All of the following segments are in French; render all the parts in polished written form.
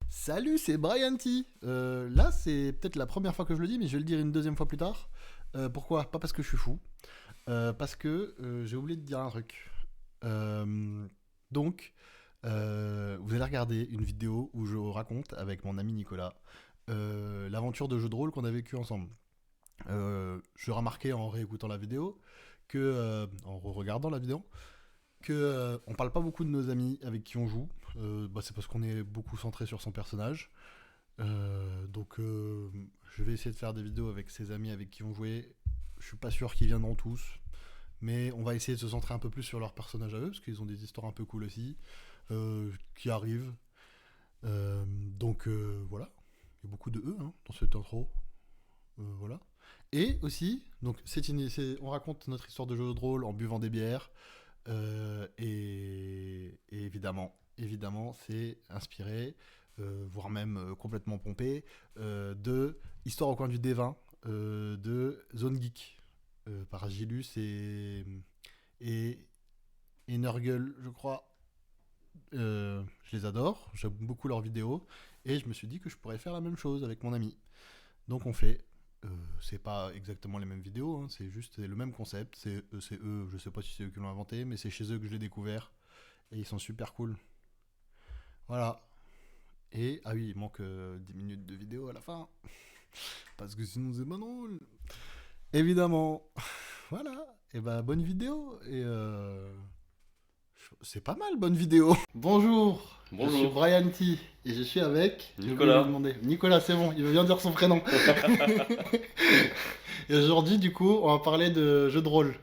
Salut, c'est Brian T. Là, c'est peut-être la première fois que je le dis, mais je vais le dire une deuxième fois plus tard. Pourquoi? Pas parce que je suis fou, parce que j'ai oublié de dire un truc. Euh, donc, vous allez regarder une vidéo où je raconte avec mon ami Nicolas l'aventure de jeu de rôle qu'on a vécu ensemble. Je remarquais en réécoutant la vidéo en regardant la vidéo, que on parle pas beaucoup de nos amis avec qui on joue. C'est parce qu'on est beaucoup centré sur son personnage. Je vais essayer de faire des vidéos avec ses amis avec qui on jouait. Je suis pas sûr qu'ils viendront tous, mais on va essayer de se centrer un peu plus sur leurs personnages à eux, parce qu'ils ont des histoires un peu cool aussi, qui arrivent. Voilà, il y a beaucoup de eux dans cette intro. Voilà. Et aussi, on raconte notre histoire de jeu de rôle en buvant des bières. Et évidemment, c'est inspiré, voire même complètement pompé, de Histoire au coin du D20 de Zone Geek, par Gilus et Nurgle, je crois. Je les adore, j'aime beaucoup leurs vidéos, et je me suis dit que je pourrais faire la même chose avec mon ami. Donc on fait. C'est pas exactement les mêmes vidéos, c'est le même concept. C'est eux, je sais pas si c'est eux qui l'ont inventé, mais c'est chez eux que je l'ai découvert. Et ils sont super cool. Voilà. Et, ah oui, il manque 10 minutes de vidéo à la fin. Parce que sinon c'est pas drôle. Évidemment. Voilà. Et bah, bonne vidéo. C'est pas mal, bonne vidéo. Bonjour. Je suis Bonjour, Brian T. Et je suis avec. J'ai oublié de lui Nicolas. demander. Nicolas, c'est bon, il veut bien dire son prénom. Et aujourd'hui, du coup, on va parler de jeux de rôle.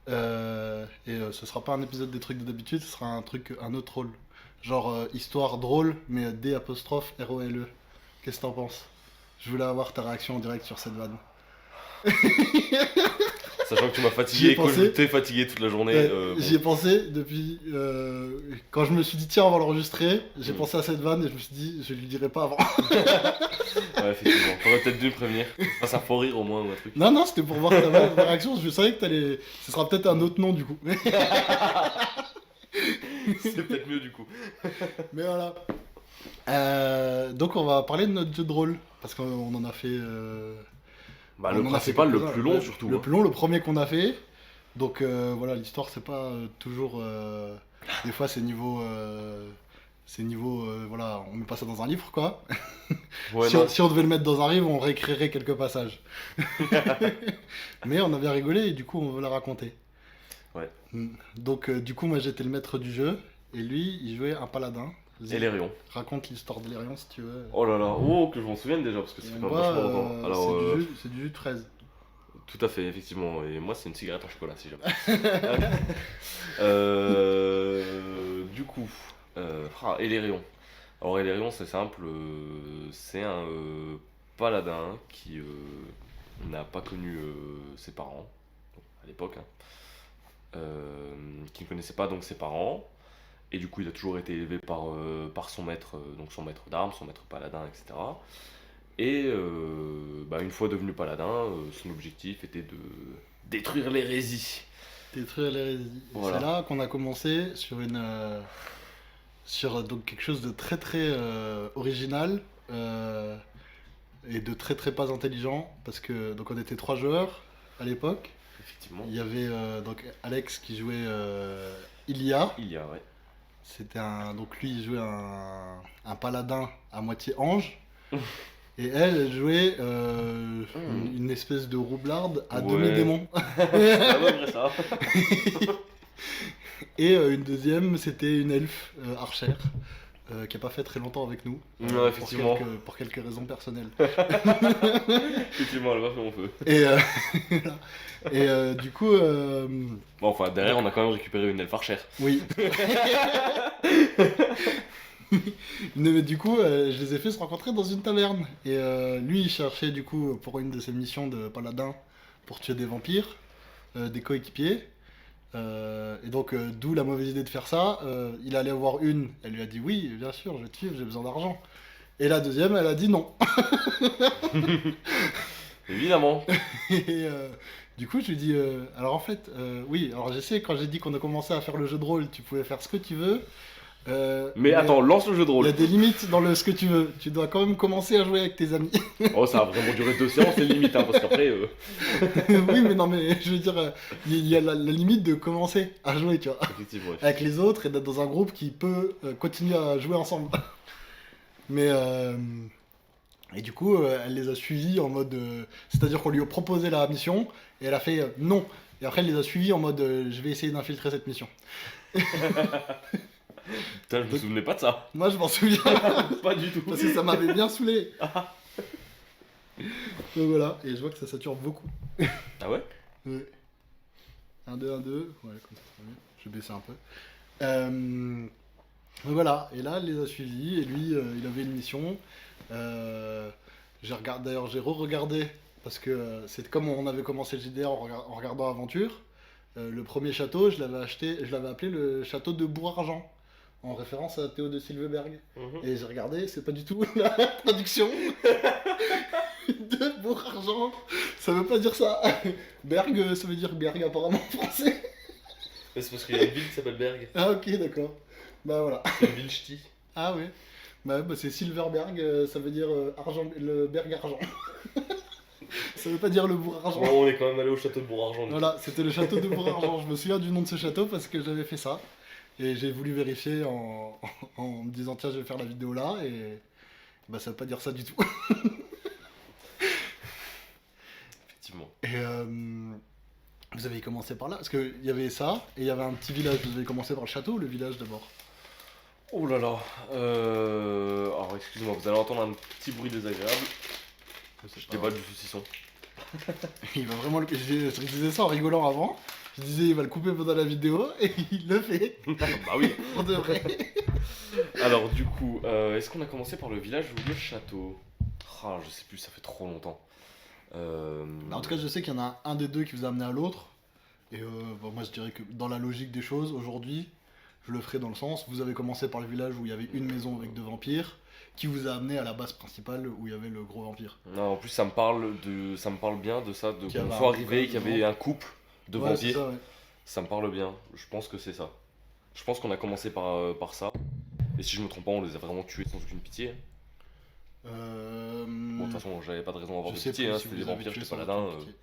Ce sera pas un épisode des trucs de d'habitude, ce sera un autre rôle. Genre histoire drôle, mais D apostrophe R-O-L-E. Qu'est-ce que t'en penses? Je voulais avoir ta réaction en direct sur cette vanne. Sachant que tu m'as J'y ai fatigué, que je pensé. t'ai fatigué toute la journée. Ouais, Bon. j'y ai pensé depuis. Quand je me suis dit, tiens, on va l'enregistrer, j'ai Mm. pensé à cette vanne et je me suis dit, je lui dirai pas avant. Ouais, effectivement. T'aurais peut-être dû me prévenir. Ça faut rire au moins ou un truc. Non, non, c'était pour voir ta réaction. Je savais que t'allais. Ce sera peut-être un autre nom du coup. C'est peut-être mieux du coup. Mais voilà. Donc on va parler de notre jeu de rôle. Parce qu'on en a fait. Bah, On le en a fait principal, le quelques-uns. plus long Ouais, surtout. le Hein. plus long, le premier qu'on a fait. Donc voilà, l'histoire c'est pas toujours. Des fois c'est niveau. Voilà, on met pas ça dans un livre quoi. Ouais, Si non. si on devait le mettre dans un livre, on réécrirait quelques passages. Mais on a bien rigolé et du coup on veut la raconter. Ouais. Donc du coup moi j'étais le maître du jeu et lui il jouait un paladin. Et Vas-y, les rayons. raconte l'histoire de l'Érion si tu veux. Oh là là. Oh, que je m'en souvienne déjà parce que Et ça fait on quand même voit, vachement longtemps. Alors, c'est du jus de fraise. tout à fait, effectivement. Et moi, c'est une cigarette en chocolat si jamais. Du coup. Et les rayons. Alors, Elérion, c'est simple, c'est un paladin qui n'a pas connu ses parents à l'époque, hein, qui ne connaissait pas donc ses parents, et du coup il a toujours été élevé par son maître, donc son maître d'armes, son maître paladin, etc. Et une fois devenu paladin, son objectif était de détruire l'hérésie. Détruire l'hérésie. Voilà. C'est là qu'on a commencé sur donc quelque chose de très très original et de très très pas intelligent parce que donc on était trois joueurs à l'époque. Effectivement, Il y avait donc Alex qui jouait Ilia. il y a, ouais. Donc lui il jouait un paladin à moitié ange. Et elle jouait une espèce de roublarde à Ouais. demi-démon. C'est à peu près ça. Et une deuxième, c'était une elfe archère qui a pas fait très longtemps avec nous. Ouais, effectivement. Pour quelques raisons personnelles. Effectivement, elle va faire mon feu. Et, voilà. Et du coup, Bon, enfin, derrière, on a quand même récupéré une elfe archère. oui. Mais du coup, je les ai fait se rencontrer dans une taverne. Et lui, il cherchait du coup pour une de ses missions de paladin pour tuer des vampires, des coéquipiers. D'où la mauvaise idée de faire ça. Il allait voir une, elle lui a dit oui, bien sûr, je vais te suivre, j'ai besoin d'argent. Et la deuxième, elle a dit non. Évidemment. Et du coup, je lui dis alors en fait, oui, alors je sais, quand j'ai dit qu'on a commencé à faire le jeu de rôle, tu pouvais faire ce que tu veux. Mais attends, lance le jeu de Il y rôle. a des limites dans ce que tu veux. Tu dois quand même commencer à jouer avec tes amis. Oh, ça a vraiment duré 2 séances, c'est limite, hein, parce qu'après. Oui, mais non, mais je veux dire, il y a la limite de commencer à jouer, tu vois. Effectivement, Avec les autres et d'être dans un groupe qui peut continuer à jouer ensemble. Mais et du coup, elle les a suivis en mode, c'est-à-dire qu'on lui a proposé la mission et elle a fait non. Et après, elle les a suivis en mode, je vais essayer d'infiltrer cette mission. Putain, je me souvenais pas de ça. Moi, je m'en souviens Pas du tout. parce que ça m'avait bien saoulé. Donc voilà, et je vois que ça sature beaucoup. Ah ouais? Ouais. 1, 2, 1, 2. Ouais, comme ça, c'est mieux. Je vais baisser un peu. Donc voilà, et là, elle les a suivis, et lui, il avait une mission. D'ailleurs, j'ai re-regardé, parce que c'est comme on avait commencé le JDR en regardant Aventure. Le premier château, je l'avais appelé le château de Bourg-Argent, en référence à Théo de Silveberg. Et j'ai regardé, c'est pas du tout la traduction de Bourg-Argent. Ça veut pas dire ça. Berg, ça veut dire Berg apparemment en français. Mais c'est parce qu'il y a une ville qui s'appelle Berg. Ah ok, d'accord. Bah voilà. C'est une ville ch'ti. Ah ouais. Bah c'est Silverberg, ça veut dire argent, le Berg argent. Ça veut pas dire le bourg argent. Bon, on est quand même allé au château de Bourg-Argent. Voilà, c'était le château de Bourg-Argent. Je me souviens du nom de ce château parce que j'avais fait ça. Et j'ai voulu vérifier en me disant tiens je vais faire la vidéo là et bah ça veut pas dire ça du tout. Effectivement. Et vous avez commencé par là parce qu'il y avait ça et il y avait un petit village. Vous avez commencé par le château ou le village d'abord? Oh là là. Alors excusez-moi, vous allez entendre un petit bruit désagréable. Je déballe du saucisson. Il va vraiment je disais ça en rigolant avant. Je disais il va le couper pendant la vidéo et il le fait. Bah oui. Pour de vrai. Alors du coup, est-ce qu'on a commencé par le village ou le château? Ah, je sais plus, ça fait trop longtemps. Bah, en tout cas, je sais qu'il y en a un des deux qui vous a amené à l'autre. Et bon, moi, je dirais que dans la logique des choses, aujourd'hui, je le ferai dans le sens, vous avez commencé par le village où il y avait une maison avec 2 vampires, qui vous a amené à la base principale où il y avait le gros vampire. Non, en plus ça me parle bien de ça, de Qu'il y qu'on avait soit un arrivé, qu'il y avait un couple de Ouais, c'est vampires. ça, ouais. Ça me parle bien. Je pense que c'est ça. Je pense qu'on a commencé par ça. Et si je me trompe pas, on les a vraiment tués sans aucune pitié. Bon, de toute façon, j'avais pas de raison d'avoir je de sais pitié, plus hein, si c'était vous des avez vampires, tué j'étais sans paladin. aucune pitié.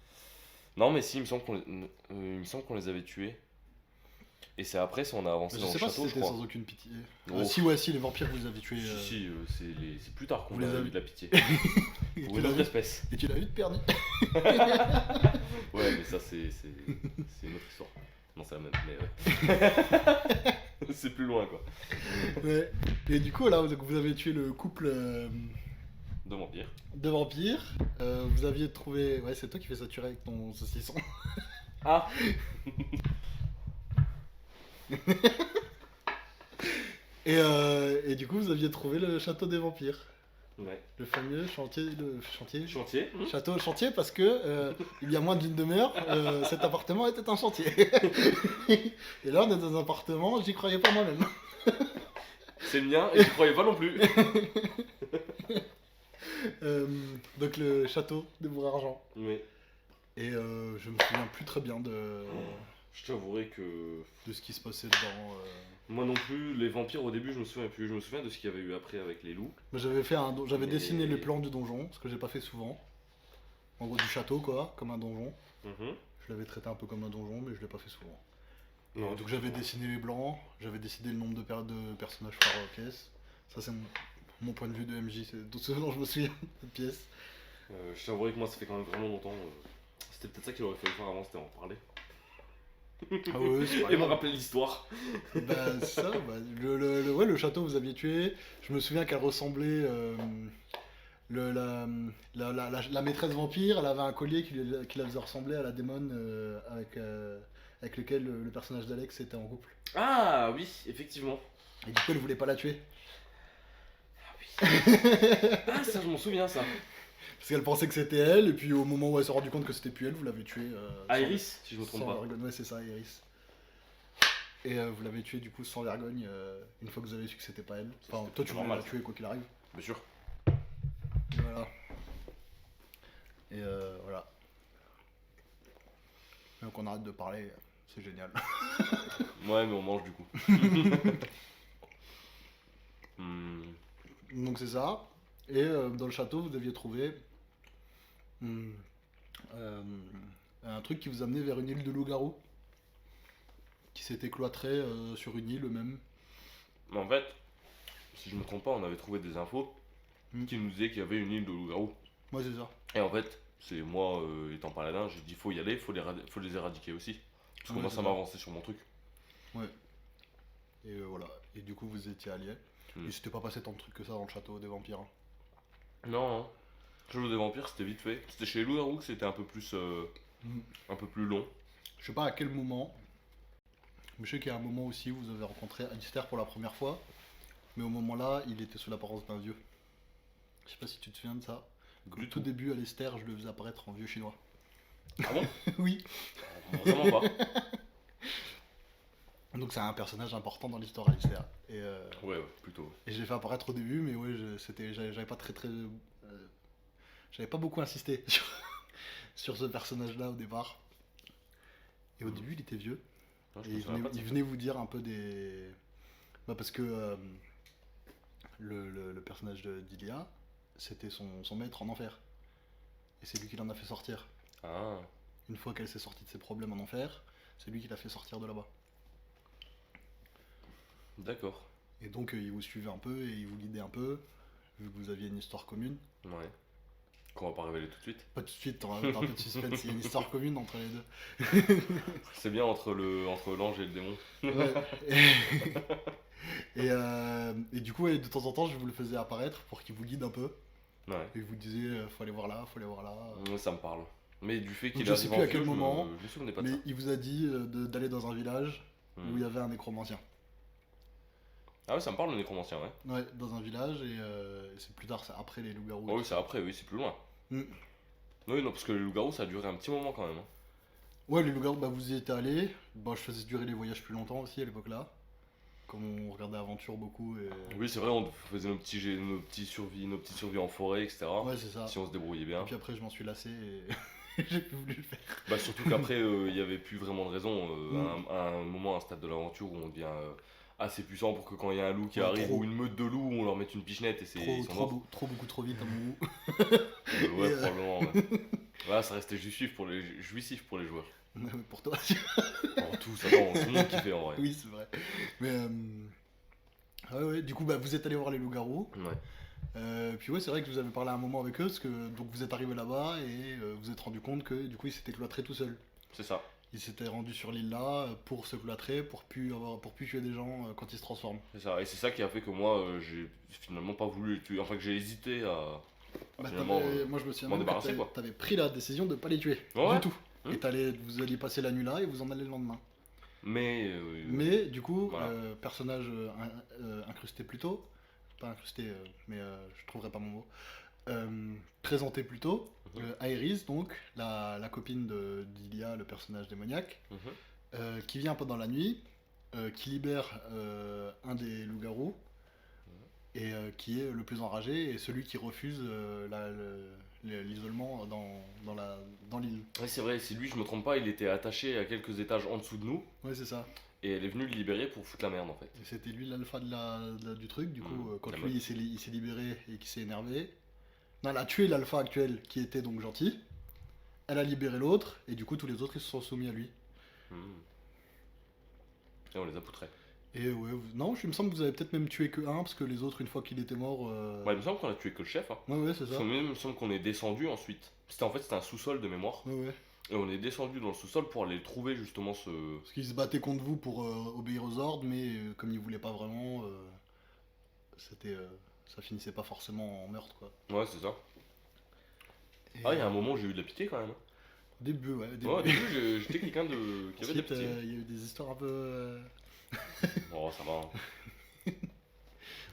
Non, mais si, il me semble qu'on les avait tués. Et c'est après, si on a avancé Je dans le sais pas château, si je c'était crois. sans aucune pitié. Oh. Si, ouais, si, les vampires vous avez tués. Si, c'est plus tard qu'on vous les a avez- eu de la pitié. Et Ou tu une l'as autre vu, espèce. et tu l'as vite perdu. Ouais, mais ça, c'est une autre histoire. Non, c'est la même, mais ouais. C'est plus loin, quoi. Ouais. Et du coup, là, vous avez tué le couple De vampires. de vampires. Vous aviez trouvé. Ouais, c'est toi qui fais saturer avec ton saucisson. Ah. Et du coup, vous aviez trouvé le château des vampires. Ouais. Le fameux chantier. Chantier. Château chantier parce que il y a moins d'une demi-heure, cet appartement était un chantier. Et là, on est dans un appartement, j'y croyais pas moi-même. C'est le mien et tu croyais pas non plus. Donc le château de Bourg-Argent. Oui. Et je me souviens plus très bien Je t'avouerai que de ce qui se passait dedans. moi non plus, les vampires au début je me souviens plus. Je me souviens de ce qu'il y avait eu après avec les loups. Mais j'avais Mais- dessiné les plans du donjon, ce que j'ai pas fait souvent. En gros, du château, quoi, comme un donjon. Mhm. Je l'avais traité un peu comme un donjon, mais je l'ai pas fait souvent. Non, Donc j'avais dessiné les blancs, j'avais décidé le nombre de personnages par pièce. Ça, c'est mon point de vue de MJ, c'est tout ce dont je me souviens de pièce. Je t'avouerai que moi ça fait quand même vraiment longtemps. C'était peut-être ça qu'il aurait fallu faire avant, c'était en parler. Ah ouais, c'est pas Et me grave. rappeler l'histoire. Bah, c'est ça, bah, ouais, le château vous aviez tué. Je me souviens qu'elle ressemblait. La maîtresse vampire, elle avait un collier qui la faisait ressembler à la démon avec lequel le personnage d'Alex était en couple. Ah oui, effectivement. Et du coup, elle voulait pas la tuer. Ah ça je m'en souviens ça. Parce qu'elle pensait que c'était elle, et puis au moment où elle s'est rendu compte que c'était plus elle, vous l'avez tuée. Iris, si je me trompe sans pas. vergogne. Ouais, c'est ça, Iris. Et vous l'avez tuée du coup sans vergogne une fois que vous avez su que c'était pas elle. Enfin, C'était toi tu voulais normal. la tuer quoi qu'il arrive. Bien sûr. Et voilà. Et voilà. Donc on arrête de parler, c'est génial. Ouais mais on mange du coup. Hmm. Donc c'est ça. Et dans le château, vous deviez trouver hmm, euh, un truc qui vous amenait vers une île de loup-garou, qui s'était cloîtrée sur une île même. Mais en fait, si je me trompe pas, on avait trouvé des infos Hmm. qui nous disaient qu'il y avait une île de loup-garou. Ouais, c'est ça. Et en fait, c'est moi, étant paladin, j'ai dit faut y aller, faut les éradiquer aussi. Parce que Ouais, moi, c'est ça ça. m'a avancé sur mon truc. Ouais. Et voilà. Et du coup, vous étiez alliés. Hmm. Il s'était pas passé tant de trucs que ça dans le château des vampires, hein. Non, hein. Le jeu des vampires, c'était vite fait. C'était chez les loups-garous que c'était Hmm. un peu plus long. Je sais pas à quel moment, mais je sais qu'il y a un moment aussi où vous avez rencontré Alistair pour la première fois. Mais au moment-là, il était sous l'apparence d'un vieux. Je sais pas si tu te souviens de ça. Au Du tout tout. début, Alistair, je le faisais apparaître en vieux chinois. Ah bon? Oui. Vraiment pas. Donc c'est un personnage important dans l'histoire, Alistair. Ouais, plutôt. Et je l'ai fait apparaître au début, mais ouais, j'avais pas j'avais pas beaucoup insisté sur ce personnage-là au départ. Et au début, il était vieux. Non, je Et me souviens pas de il ça. venait vous dire un peu des... Bah parce que le personnage d'Ilia, c'était son maître en enfer. Et c'est lui qui l'en a fait sortir. Ah, Une fois qu'elle s'est sortie de ses problèmes en enfer, c'est lui qui l'a fait sortir de là-bas. d'accord. Et donc il vous suivait un peu et il vous guidait un peu, vu que vous aviez une histoire commune. Ouais. Qu'on va pas révéler tout de suite. Pas tout de suite, t'auras un peu de suspense, il y a une histoire commune entre les deux. C'est bien entre l'ange et le démon. Ouais. Et du coup, ouais, de temps en temps, je vous le faisais apparaître pour qu'il vous guide un peu. Ouais. Et il vous disait, faut aller voir là, faut aller voir là. Ça me parle. Mais du fait Donc qu'il je sais arrive plus en à quel vieux, moment, je me souvenais pas de mais ça. il vous a dit d'aller dans un village Hmm. où il y avait un nécromancien. Ah ouais, ça me parle le nécromancien, ouais. Ouais, dans un village et c'est plus tard, c'est après les loups-garous. Oh, oui, c'est après, oui, c'est plus loin. Hmm. Oui, non, parce que les loups-garous, ça a duré un petit moment quand même. Hein. Ouais, les loups-garous, bah vous y étiez allés. Bah je faisais durer les voyages plus longtemps aussi à l'époque là. Comme on regardait Aventure beaucoup et... Oui, c'est vrai, on faisait nos petites survies en forêt, etc. Ouais, c'est ça. Si on se débrouillait Et bien. puis après, je m'en suis lassé et j'ai plus voulu le faire. Bah, surtout qu'après, il n'y avait plus vraiment de raison. Mm. À un moment, à un stade de l'aventure où on devient assez puissant pour que quand il y a un loup qui Ouais, arrive trop. ou une meute de loups, on leur mette une pichenette et ils sont morts. Beaucoup trop vite à mon goût. Ouais, Et, probablement. Ouais. Voilà, ça restait jouissif pour les joueurs. Pour toi. En tout, ça va, tout le monde kiffait en vrai. Oui, c'est vrai. Mais ouais, du coup, bah, vous êtes allé voir les loups-garous. Ouais. Puis ouais, c'est vrai que vous avez parlé un moment avec eux, parce que donc vous êtes arrivé là-bas et vous êtes rendu compte que du coup, ils s'étaient cloîtrés tout seuls. C'est ça. Ils s'étaient rendus sur l'île là pour se cloîtrer, pour plus tuer des gens quand ils se transforment. C'est ça. Et c'est ça qui a fait que moi, j'ai finalement pas voulu les tuer. Enfin, que j'ai hésité à Bah, finalement. moi je me souviens m'en même que débarrasser, quoi. t'avais pris la décision de pas les tuer, Ouais. du tout. Hmm. Et vous alliez passer la nuit là et vous en allez le lendemain. Mais. Mais du coup, voilà. personnage incrusté plus tôt, pas incrusté, mais je trouverai pas mon mot, présenté plus tôt, Mhm. Aerys, donc la copine d'Ilia, le personnage démoniaque, Mhm. qui vient pendant la nuit, qui libère un des loups-garous, et qui est le plus enragé et celui qui refuse l'isolement dans l'île. Ouais, c'est vrai, si lui, je me trompe pas, il était attaché à quelques étages en dessous de nous. Ouais, c'est ça. Et elle est venue le libérer pour foutre la merde en fait. Et c'était lui l'alpha du truc, du coup, quand La lui il s'est libéré et qu'il s'est énervé. Non, elle a tué l'alpha actuel qui était donc gentil. Elle a libéré l'autre, et du coup tous les autres ils se sont soumis à lui. Hmm. Et on les a poutrés. Et ouais, non, il me semble que vous avez peut-être même tué que un, parce que les autres, une fois qu'il était mort. Ouais, il me semble qu'on a tué que le chef. Hein. Ouais, c'est Parce ça. que même, il me semble qu'on est descendu ensuite. C'était un sous-sol de mémoire. Ouais. Et on est descendu dans le sous-sol pour aller trouver justement ce. Parce qu'ils se battaient contre vous pour obéir aux ordres, mais comme ils voulaient pas vraiment, ça finissait pas forcément en meurtre, quoi. Ouais, c'est ça. Et, Ah, il y a un moment où j'ai eu de la pitié quand même. au début, ouais. Ouais, au début, j'étais quelqu'un qui avait de la Ensuite, pitié. il y a eu des histoires un peu. Oh, ça va. Hein.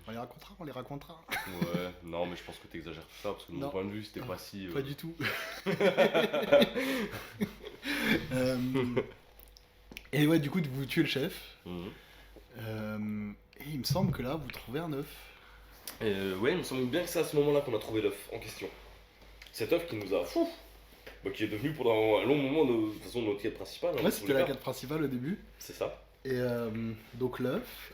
On les racontera. Ouais, non, mais je pense que t'exagères tout ça parce que de mon Non. point de vue, c'était Non, pas si. Pas du tout. Euh, et ouais, du coup, vous tuez le chef. Mhm. Et il me semble que là, vous trouvez un œuf. Ouais, il me semble bien que c'est à ce moment-là qu'on a trouvé l'œuf en question. Cet œuf qui nous a. Fou bah, qui est devenu pendant un long moment de toute façon notre quête principale. Hein, Ouais, dans c'était tous les la cas. quête principale au début. C'est ça. Et donc l'œuf,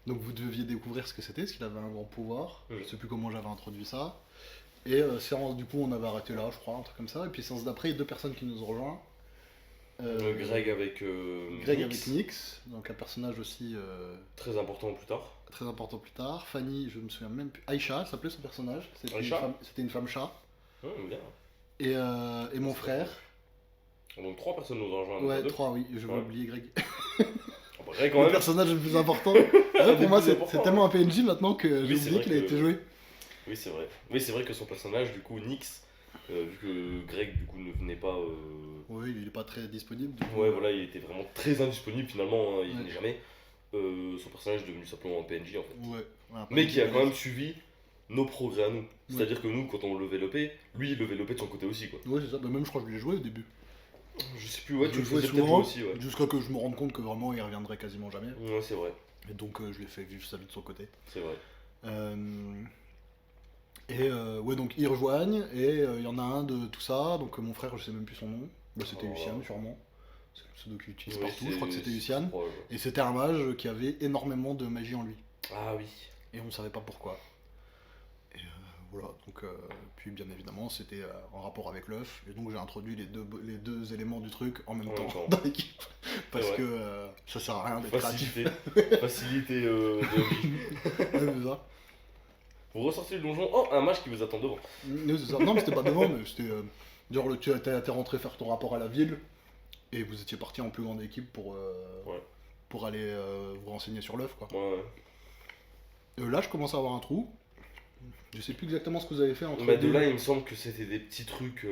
Donc vous deviez découvrir ce que c'était, parce qu'il avait un grand pouvoir. Mhm. Je sais plus comment j'avais introduit ça. Et séance, du coup, on avait arrêté là, je crois, un truc comme ça. Et puis séance d'après, il y a deux personnes qui nous ont rejoints. Greg avec Greg Nyx, avec Nyx, donc un personnage aussi très important plus tard. très important plus tard. Fanny, je me souviens même plus. Aïcha, ça s'appelait son personnage. Aïcha. C'était une femme chat. Bien. Et mon frère. Donc 3 personnes nous ont rejoints. Ouais, deux. 3, oui, je vais Ouais. oublier Greg. Greg quand Le même. personnage le plus important. Ouais, pour moi, plus c'est important, tellement un PNJ maintenant que j'ai Oui, c'est oublié vrai qu'il a que- été joué. Oui, c'est vrai. Oui, c'est vrai que son personnage, du coup, Nyx, vu que Greg, du coup, ne venait pas. Oui, il est pas très disponible. du coup. Ouais, voilà, il était vraiment très indisponible finalement, hein, il Ouais. venait jamais. Son personnage est devenu simplement un PNJ en fait. Ouais. Voilà, Mais qui a pas- quand même suivi nos progrès à nous. C'est-à-dire que nous, quand on levait l'OP, lui, il levait l'OP de son côté aussi, quoi. Ouais, c'est ça. Bah, même je crois que je l'ai joué au début. Je sais plus, ouais, tu je le jouais faisais peut-être souvent, lui aussi, ouais. jusqu'à que je me rende compte que vraiment il reviendrait quasiment jamais. Ouais, c'est vrai, Et donc je l'ai fait vivre sa vie de son côté. c'est vrai. Ouais, donc ils rejoignent, et il y en a un de tout ça, donc mon frère, je sais même plus son nom. Bah, c'était Oh. Lucian, sûrement. C'est le pseudo qu'il utilise Oui, partout, je crois que c'était c'est Lucian. probable. Et c'était un mage qui avait énormément de magie en lui. Ah oui. Et on savait pas pourquoi. Et voilà, donc puis bien évidemment c'était en rapport avec l'œuf, et donc j'ai introduit les deux éléments du truc en même En même temps temps. dans l'équipe, parce vrai. que ça sert à rien d'être créatif. Facilité de vie. Ouais, c'est ça. Vous ressortez du donjon, oh, un mage qui vous attend devant. Ouais, c'est ça. Non, mais c'était pas devant, mais c'était genre t'es rentré faire ton rapport à la ville, et vous étiez parti en plus grande équipe Ouais. pour aller vous renseigner sur l'œuf, quoi. Ouais. Là je commence à avoir un trou. Je sais plus exactement ce que vous avez fait entre Bah, les de deux. là, il me semble que c'était des petits trucs.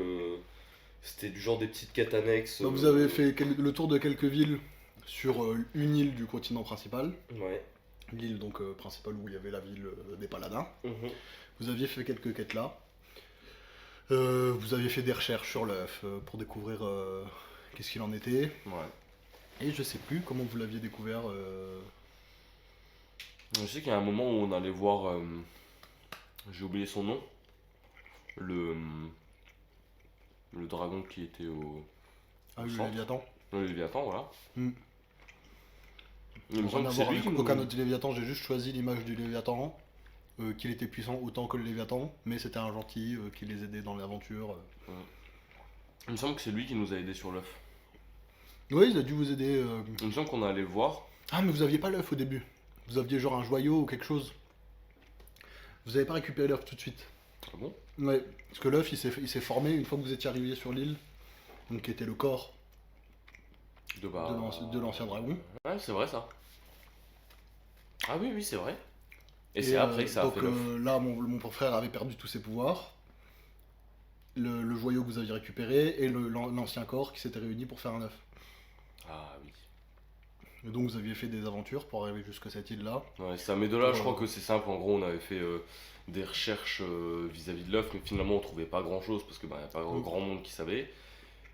C'était du genre des petites quêtes annexes. Donc, vous avez fait le tour de quelques villes sur une île du continent principal. Ouais. L'île donc principale où il y avait la ville des paladins. Mhm. Vous aviez fait quelques quêtes là. Vous aviez fait des recherches sur l'œuf pour découvrir qu'est-ce qu'il en était. Ouais. Et je sais plus comment vous l'aviez découvert. Je sais qu'il y a un moment où on allait voir. J'ai oublié son nom. Le dragon qui était au. Ah oui, le centre. Léviathan. Le Léviathan, voilà. Hmm. Il me Rien semble à que voir c'est lui avec qui nous. aucun autre Léviathan, j'ai juste choisi l'image du Léviathan. Qu'il était puissant autant que le Léviathan, mais c'était un gentil qui les aidait dans l'aventure. Il me semble que c'est lui qui nous a aidés sur l'œuf. Oui, il a dû vous aider. Il me semble qu'on allait le voir. Ah, mais vous aviez pas l'œuf au début. Vous aviez genre un joyau ou quelque chose. Vous avez pas récupéré l'œuf tout de suite. Ah bon? Ouais, parce que l'œuf il s'est formé une fois que vous étiez arrivé sur l'île, donc qui était le corps de l'ancien dragon. Ouais, c'est vrai ça. Ah oui, oui, c'est vrai. Et c'est Et, après que ça a donc fait l'œuf. là, mon frère avait perdu tous ses pouvoirs. Le joyau que vous aviez récupéré et l'ancien corps qui s'était réuni pour faire un œuf. Ah oui. Et donc vous aviez fait des aventures pour arriver jusqu'à cette île-là. Ouais, ça, mais de là, je Pour, crois que c'est simple. En gros, on avait fait des recherches vis-à-vis de l'œuf, mais finalement, on trouvait pas grand-chose parce que bah, y a pas grand monde qui savait.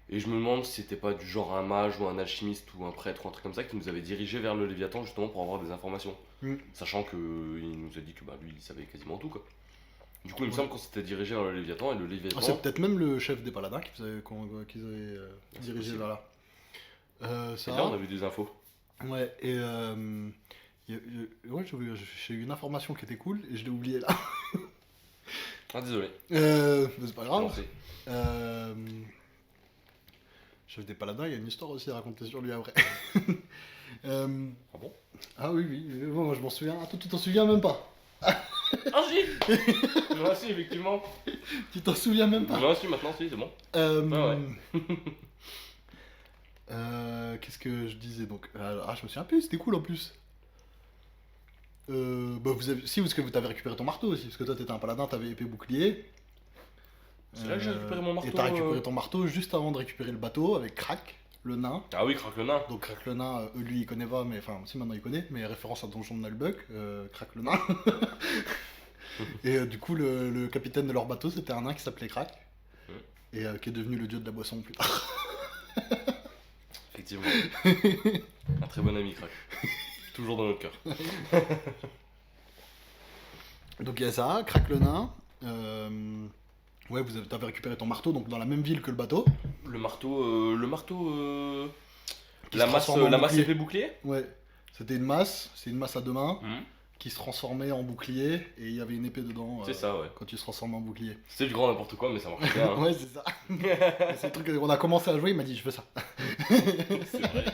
Et je me demande si c'était pas du genre un mage ou un alchimiste ou un prêtre ou un truc comme ça qui nous avait dirigé vers le Léviathan justement pour avoir des informations. Mm. Sachant que il nous a dit que bah, lui, il savait quasiment tout, quoi. Du coup, il me Ouais. semble qu'on s'était dirigé vers le Léviathan et le Léviathan. Ah, c'est peut-être même le chef des paladins qui vous avait, qu'ils avaient c'est dirigé possible. vers là. Et là, on a vu des infos. Ouais, et ouais, j'ai eu une information qui était cool et je l'ai oubliée là. Ah, désolé. Mais c'est pas J'ai grave. lancé. Chef des paladins, il y a une histoire aussi à raconter sur lui après. Ah bon? Ah oui, oui, bon, moi je m'en souviens. Ah, toi, tu t'en souviens même pas. Ah si. Ah si, effectivement. Tu t'en souviens même pas. Ah si, maintenant si, c'est bon. Qu'est-ce que je disais donc? Ah, je me souviens plus, c'était cool en plus. Bah si, parce que t'avais récupéré ton marteau aussi, parce que toi t'étais un paladin, t'avais épée bouclier. C'est là que j'ai récupéré mon marteau. Et t'as récupéré ton marteau juste avant de récupérer le bateau avec Krak, le nain. Ah oui, craque le nain. Donc Krak le nain, lui il connaît pas, mais enfin si maintenant il connaît, mais référence à Donjon de Nullbuck, Krak le nain. Et du coup le capitaine de leur bateau c'était un nain qui s'appelait Krak, et qui est devenu le dieu de la boisson plus tard. Effectivement. Un très bon ami, crack. Toujours dans notre cœur. Donc il y a ça, Krak le nain. Ouais, t'avais récupéré ton marteau donc dans la même ville que le bateau. Le marteau. Qui La se masse transforme en épée bouclier. bouclier. Ouais. C'était c'est une masse à deux mains Mhm. qui se transformait en bouclier et il y avait une épée dedans C'est ça, ouais. quand tu se transformes en bouclier. C'est du grand n'importe quoi, mais ça marche bien. Hein. Ouais, c'est ça. C'est le truc qu'on a commencé à jouer, il m'a dit je veux ça. C'est vrai.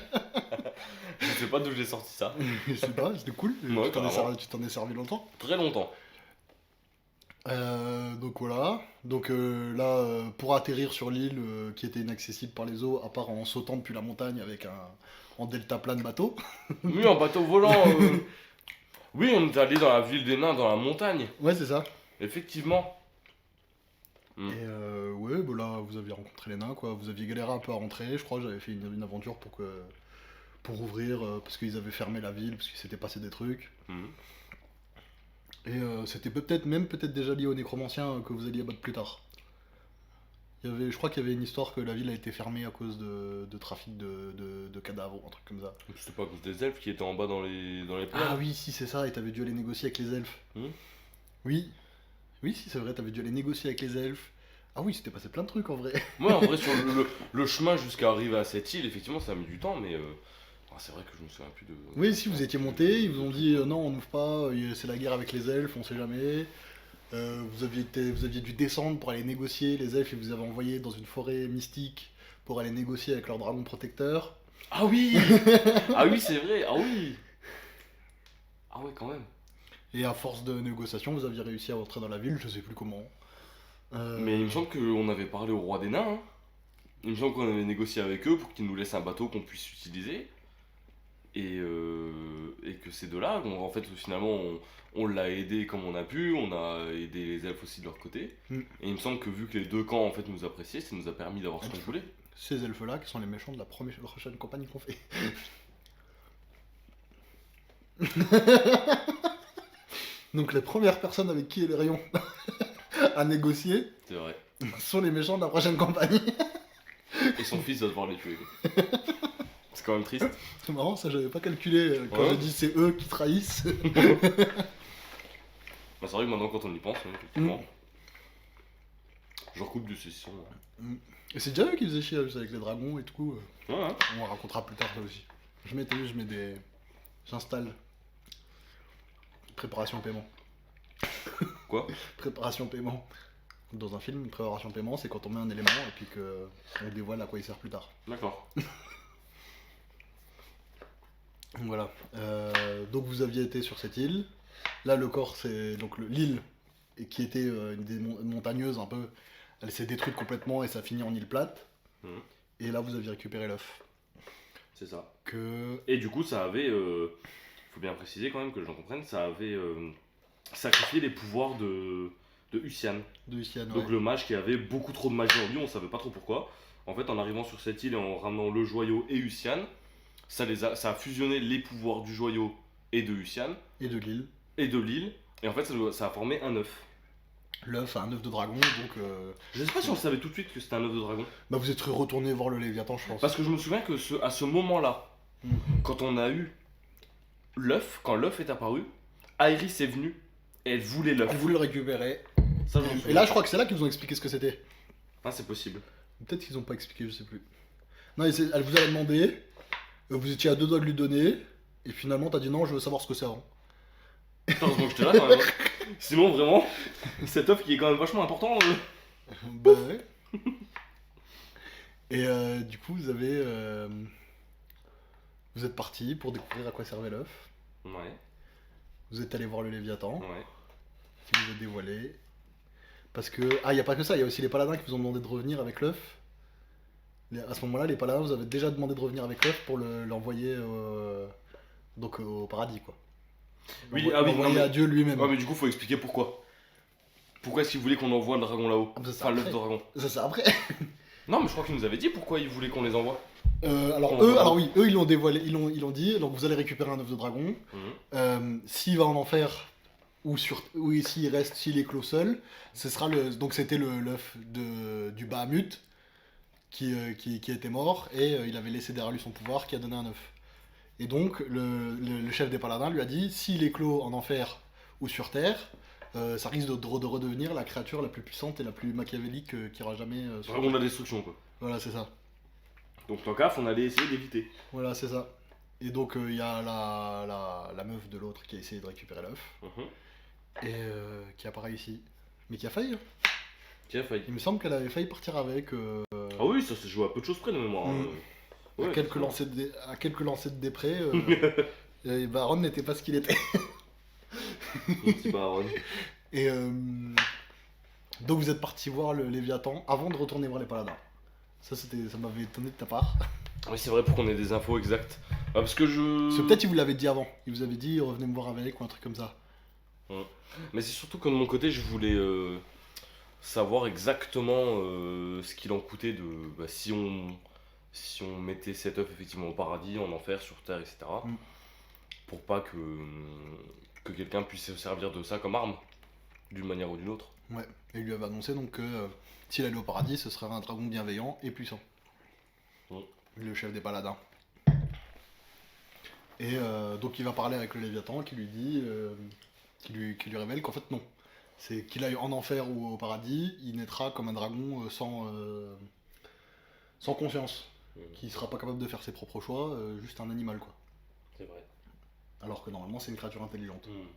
Je sais pas d'où j'ai sorti ça. Je sais pas, c'était cool. Ouais, carrément. Tu t'en es servi longtemps. Très longtemps. Donc voilà. Donc là, pour atterrir sur l'île qui était inaccessible par les eaux, à part en sautant depuis la montagne avec en deltaplane bateau. Oui, en bateau volant. Oui, on est allé dans la ville des nains, dans la montagne. Ouais, c'est ça. Effectivement. Mm. Et ouais, bah là, vous aviez rencontré les nains, quoi. Vous aviez galéré un peu à rentrer. Je crois que j'avais fait une aventure pour ouvrir, parce qu'ils avaient fermé la ville, parce qu'il s'était passé des trucs. Mm. Et c'était peut-être déjà lié aux nécromanciens que vous alliez battre plus tard. Je crois qu'il y avait une histoire que la ville a été fermée à cause de trafic de cadavres ou un truc comme ça. C'était pas à cause des elfes qui étaient en bas dans les plaines. Ah oui, si c'est ça, et t'avais dû aller négocier avec les elfes. Hmm. Oui. Oui, si c'est vrai, t'avais dû aller négocier avec les elfes. Ah oui, c'était passé plein de trucs en vrai. Ouais, en vrai, sur le chemin jusqu'à arriver à cette île, effectivement, ça a mis du temps, mais c'est vrai que je me souviens plus de. Oui, si vous étiez monté, ils vous ont dit non, on n'ouvre pas, c'est la guerre avec les elfes, on sait jamais. Vous aviez dû descendre pour aller négocier, les elfes, ils vous avaient envoyé dans une forêt mystique pour aller négocier avec leur dragon protecteur. Ah oui. Ah oui, c'est vrai. Ah oui. Ah ouais, quand même. Et à force de négociation, vous aviez réussi à rentrer dans la ville, je sais plus comment. Mais il me semble qu'on avait parlé au roi des nains. Hein. Il me semble qu'on avait négocié avec eux pour qu'ils nous laissent un bateau qu'on puisse utiliser. Et que ces deux-là, en fait, finalement, on l'a aidé comme on a pu, on a aidé les elfes aussi de leur côté. Mm. Et il me semble que vu que les deux camps en fait nous appréciaient, ça nous a permis d'avoir ce qu'on voulait. Ces elfes-là qui sont les méchants de la prochaine campagne qu'on fait. Donc les premières personnes avec qui les rayons à négocier C'est vrai. sont les méchants de la prochaine campagne. Et son fils va devoir les tuer. C'est quand même triste. C'est marrant, ça j'avais pas calculé quand Ouais. j'ai dit c'est eux qui trahissent. Bah, c'est vrai que maintenant, quand on y pense, hein, effectivement, je recoupe du saucisson. Et c'est déjà eux qui faisaient chier avec les dragons et tout. Ouais, hein. On racontera plus tard ça aussi. J'installe. Préparation paiement. Quoi? Préparation paiement. Dans un film, une préparation paiement, c'est quand on met un élément et puis qu'on dévoile à quoi il sert plus tard. D'accord. Voilà. Donc vous aviez été sur cette île. Là, le corps, c'est donc l'île et qui était une des montagneuse un peu. Elle s'est détruite complètement et ça finit en île plate. Mhm. Et là, vous aviez récupéré l'œuf. C'est ça. Que Et du coup, ça avait. Faut bien préciser quand même que les gens comprennent, ça avait sacrifié les pouvoirs de Husian. de Lucian, Donc ouais. le mage qui avait beaucoup trop de magie en lui, on savait pas trop pourquoi. En fait, en arrivant sur cette île et en ramenant le joyau et Husian, ça a fusionné les pouvoirs du joyau et de Husian Et de l'île. et de l'île. Et en fait, ça a formé un œuf. L'œuf a un œuf de dragon, donc. Je sais pas si on savait tout de suite que c'était un œuf de dragon. Bah, vous êtes retourné voir le Léviathan, je pense. Parce que je me souviens que à ce moment-là, Mhm. quand on a eu l'œuf, quand l'œuf est apparu, Iris est venue et elle voulait l'œuf. Elle voulait le récupérer. Ça, je m'en Et souviens. là, je crois que c'est là qu'ils vous ont expliqué ce que c'était. Ah, c'est possible. Peut-être qu'ils ont pas expliqué, je sais plus. Non, elle vous a demandé. Vous étiez à deux doigts de lui donner. Et finalement, t'as dit non, je veux savoir ce que c'est avant. Heureusement que j'étais là quand même. Sinon, vraiment, cet œuf qui est quand même vachement important. Bah ouais. Et du coup, vous êtes parti pour découvrir à quoi servait l'œuf. Ouais, Vous êtes allé voir le Léviathan, ouais. qui vous a dévoilé. Parce que. Ah, il y a pas que ça, il y a aussi les paladins qui vous ont demandé de revenir avec l'œuf. À ce moment-là, les paladins vous avaient déjà demandé de revenir avec l'œuf pour l'envoyer donc au paradis, quoi. Oui, ah oui, non, L'envoyer mais- à Dieu lui-même. Ouais, mais du coup, faut expliquer pourquoi. Pourquoi est-ce qu'il voulait qu'on envoie le dragon là-haut? Ah, bah, ça, Enfin, l'œuf après. de dragon. Ça, c'est après. Non, mais je crois qu'il nous avait dit pourquoi il voulait qu'on les envoie. Alors oui, eux ils l'ont dévoilé, ils l'ont dit. Donc vous allez récupérer un œuf de dragon. Mhm. S'il va en enfer ou s'il reste, s'il est clos seul, ce sera donc c'était l'œuf du Bahamut qui était mort et il avait laissé derrière lui son pouvoir qui a donné un œuf. Et donc le chef des paladins lui a dit s'il est clos en enfer ou sur terre, ça risque de redevenir la créature la plus puissante et la plus machiavélique qui aura jamais. Dragon de la destruction, quoi. Voilà, c'est ça. Donc, tant qu'à, on allait essayer d'éviter. Voilà, c'est ça. Et donc il y a la meuf de l'autre qui a essayé de récupérer l'œuf Mhm. et qui a pas réussi. Mais qui a failli, hein. Qui a failli. Il me semble qu'elle avait failli partir avec Ah oui, ça s'est joué à peu de choses près de mémoire. Mm. Ouais, à quelques effectivement. lancers de Després. Et Baron n'était pas ce qu'il était. Mon petit Baron. Et donc vous êtes parti voir le Léviathan avant de retourner voir les Paladins. Ça m'avait étonné de ta part. Oui, c'est vrai pour qu'on ait des infos exactes. Ah, parce que Parce que peut-être il vous l'avait dit avant. Il vous avait dit revenez me voir avec ou un truc comme ça. Mais c'est surtout que de mon côté, je voulais savoir exactement ce qu'il en coûtait de bah, si on mettait cet œuf effectivement au paradis, en enfer, sur terre, etc. Mm. Pour pas que quelqu'un puisse se servir de ça comme arme, d'une manière ou d'une autre. Ouais. Et il lui avait annoncé donc que s'il allait au paradis, ce serait un dragon bienveillant et puissant. Mm. Le chef des Paladins. Et donc il va parler avec le Léviathan qui lui dit, qui lui révèle qu'en fait non. C'est qu'il aille en enfer ou au paradis, il naîtra comme un dragon sans conscience, qui sera pas capable de faire ses propres choix, juste un animal quoi. C'est vrai. Alors que normalement c'est une créature intelligente, Mm.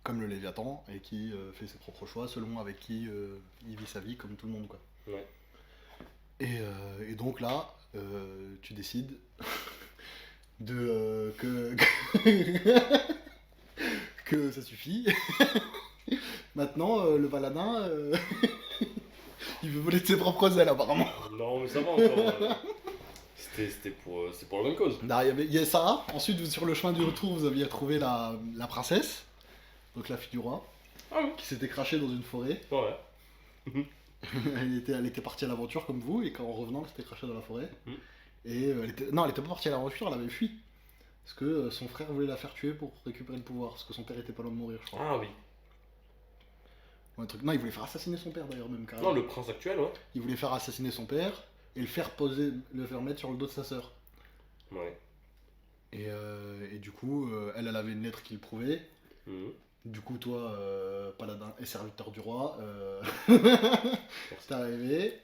comme le Léviathan, et qui fait ses propres choix selon avec qui il vit sa vie comme tout le monde quoi. Ouais. Et donc là, tu décides de que ça suffit. Maintenant, le paladin, il veut voler de ses propres ailes apparemment. Non, mais ça va encore. C'est pour la même cause. Là, il y a ça. Ensuite, sur le chemin du retour, vous aviez trouvé la princesse, donc la fille du roi, Ah oui. qui s'était crachée dans une forêt. Ouais. Elle était partie à l'aventure comme vous, et en revenant, elle s'était crachée dans la forêt. Mm. Et non, elle était pas partie à l'aventure, elle avait fui. Parce que son frère voulait la faire tuer pour récupérer le pouvoir, parce que son père était pas loin de mourir, je crois. Ah oui. Ou un truc. Non, il voulait faire assassiner son père d'ailleurs, même carrément. Non, le prince actuel, ouais. Il voulait faire assassiner son père et le faire mettre sur le dos de sa sœur. Ouais. Et du coup, elle avait une lettre qui le prouvait. Mhm. Du coup, toi, paladin et serviteur du roi, Merci. t'es arrivé.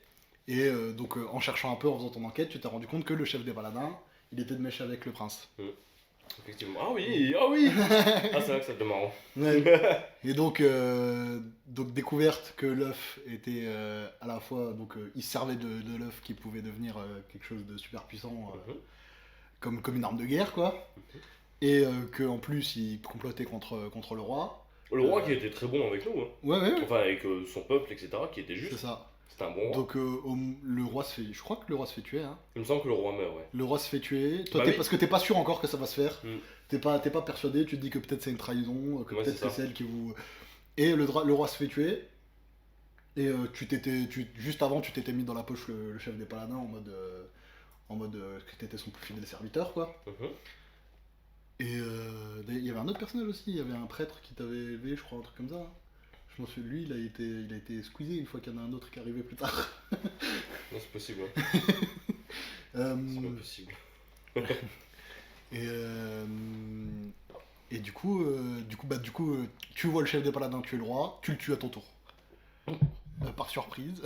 Et donc, en cherchant un peu, en faisant ton enquête, tu t'es rendu compte que le chef des paladins, il était de mèche avec le prince. Effectivement. Ah oui, ah oui. Ah, c'est vrai que ça devient marrant. Ouais. Et donc découverte que l'œuf était à la fois, donc il se servait de l'œuf qui pouvait devenir quelque chose de super puissant, comme une arme de guerre, quoi. Et qu'en plus il complotait contre le roi. Le roi qui était très bon avec nous, hein. Ouais, ouais, ouais. Enfin avec son peuple, etc., qui était C'est juste. ça. C'était un bon roi. Donc le roi se fait, je crois que le roi se fait tuer, hein. Il me semble que le roi meurt, ouais. Le roi se fait tuer. Toi, Bah oui. parce que t'es pas sûr encore que ça va se faire. Mm. T'es pas persuadé. Tu te dis que peut-être c'est une trahison, que Ouais, peut-être c'est ça. c'est celle qui vous. Et le roi se fait tuer. Et juste avant, tu t'étais mis dans la poche le chef des paladins en mode que t'étais son plus fidèle serviteur, quoi. Mhm. Et il y avait un autre personnage aussi. Il y avait un prêtre qui t'avait élevé, je crois, un truc comme ça. Je m'en souviens, lui, il a été squeezé une fois qu'il y en a un autre qui est arrivé plus tard. Non, c'est possible, hein. Euh, C'est pas possible. Et, du coup, tu vois le chef des paladins tuer le roi, tu le tues à ton tour. Par surprise.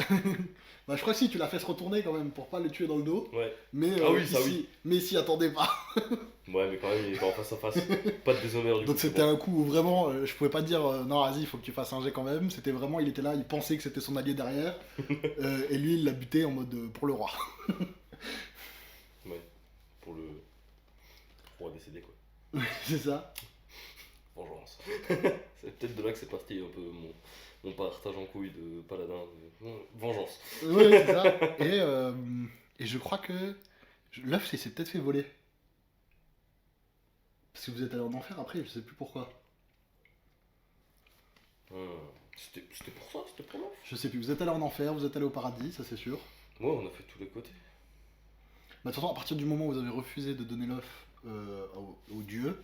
Bah, je crois que si, tu l'as fait se retourner quand même pour pas le tuer dans le dos. Ouais. Mais Ah oui, ça, oui. mais s'y attendait pas. Ouais, mais quand même, il était en face à face. Pas de déshonneur du Donc coup. c'était un coup où vraiment, je pouvais pas dire non, vas-y, il faut que tu fasses un jet quand même. C'était vraiment, il était là, il pensait que c'était son allié derrière. Et lui, il l'a buté en mode pour le roi. Ouais. Pour le roi décédé, quoi. C'est ça. Vengeance. C'est peut-être de là que c'est parti un peu mon partage en couille de paladin. Vengeance. Ouais, c'est ça. Et je crois que l'œuf, il s'est peut-être fait voler. Parce que vous êtes allé en enfer après, je sais plus pourquoi. C'était pour ça, c'était pour l'offre. Je sais plus, vous êtes allé en enfer, vous êtes allé au paradis, ça c'est sûr. Ouais, on a fait tous les côtés. Bah, de toute façon, à partir du moment où vous avez refusé de donner l'œuf au dieu,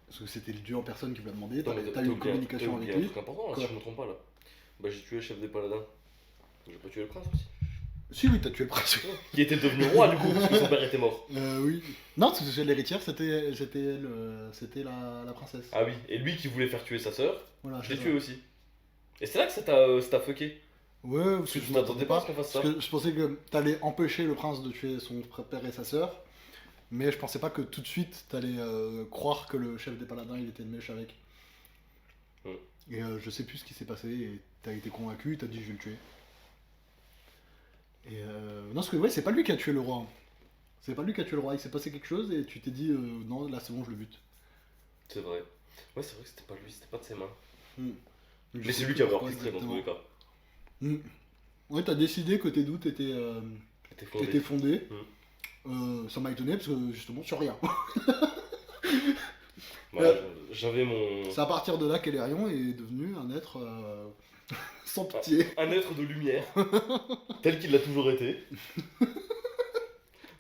parce que c'était le dieu en personne qui vous l'a demandé, t'as eu une communication avec un lui. truc important, là, Quoi si je me trompe pas là. Bah j'ai tué le chef des paladins. J'ai pas tué le prince aussi. Si, oui, t'as tué le prince. Qui était devenu roi du coup, parce que son père était mort. Oui. Non, parce que l'héritière, c'était la princesse. Ah oui, et lui qui voulait faire tuer sa sœur, Voilà, je l'ai c'est tué ça. aussi. Et c'est là que ça t'a fucké. Ouais, parce Parce que que je m'attendais pas à ce qu'on fasse ça. Parce que je pensais que t'allais empêcher le prince de tuer son père et sa sœur. Mais je pensais pas que tout de suite t'allais croire que le chef des paladins il était de mèche avec. Mm. Et je sais plus ce qui s'est passé, et t'as été convaincu, t'as dit je vais le tuer. Et non, parce que ouais, c'est pas lui qui a tué le roi, hein. C'est pas lui qui a tué le roi, il s'est passé quelque chose et tu t'es dit non, là c'est bon, je le bute. C'est vrai. Ouais, c'est vrai que c'était pas lui, c'était pas de ses mains. Mm. Je Mais sais c'est lui plus qui avait pourquoi orchestré dans tous les cas. Mm. Ouais, t'as décidé que tes doutes C'était fondé. étaient fondés. Ça m'a étonné parce que justement, sur rien. Voilà, j'avais mon. C'est à partir de là qu'Elerion est devenu un être sans pitié. Un être de lumière, tel qu'il l'a toujours été,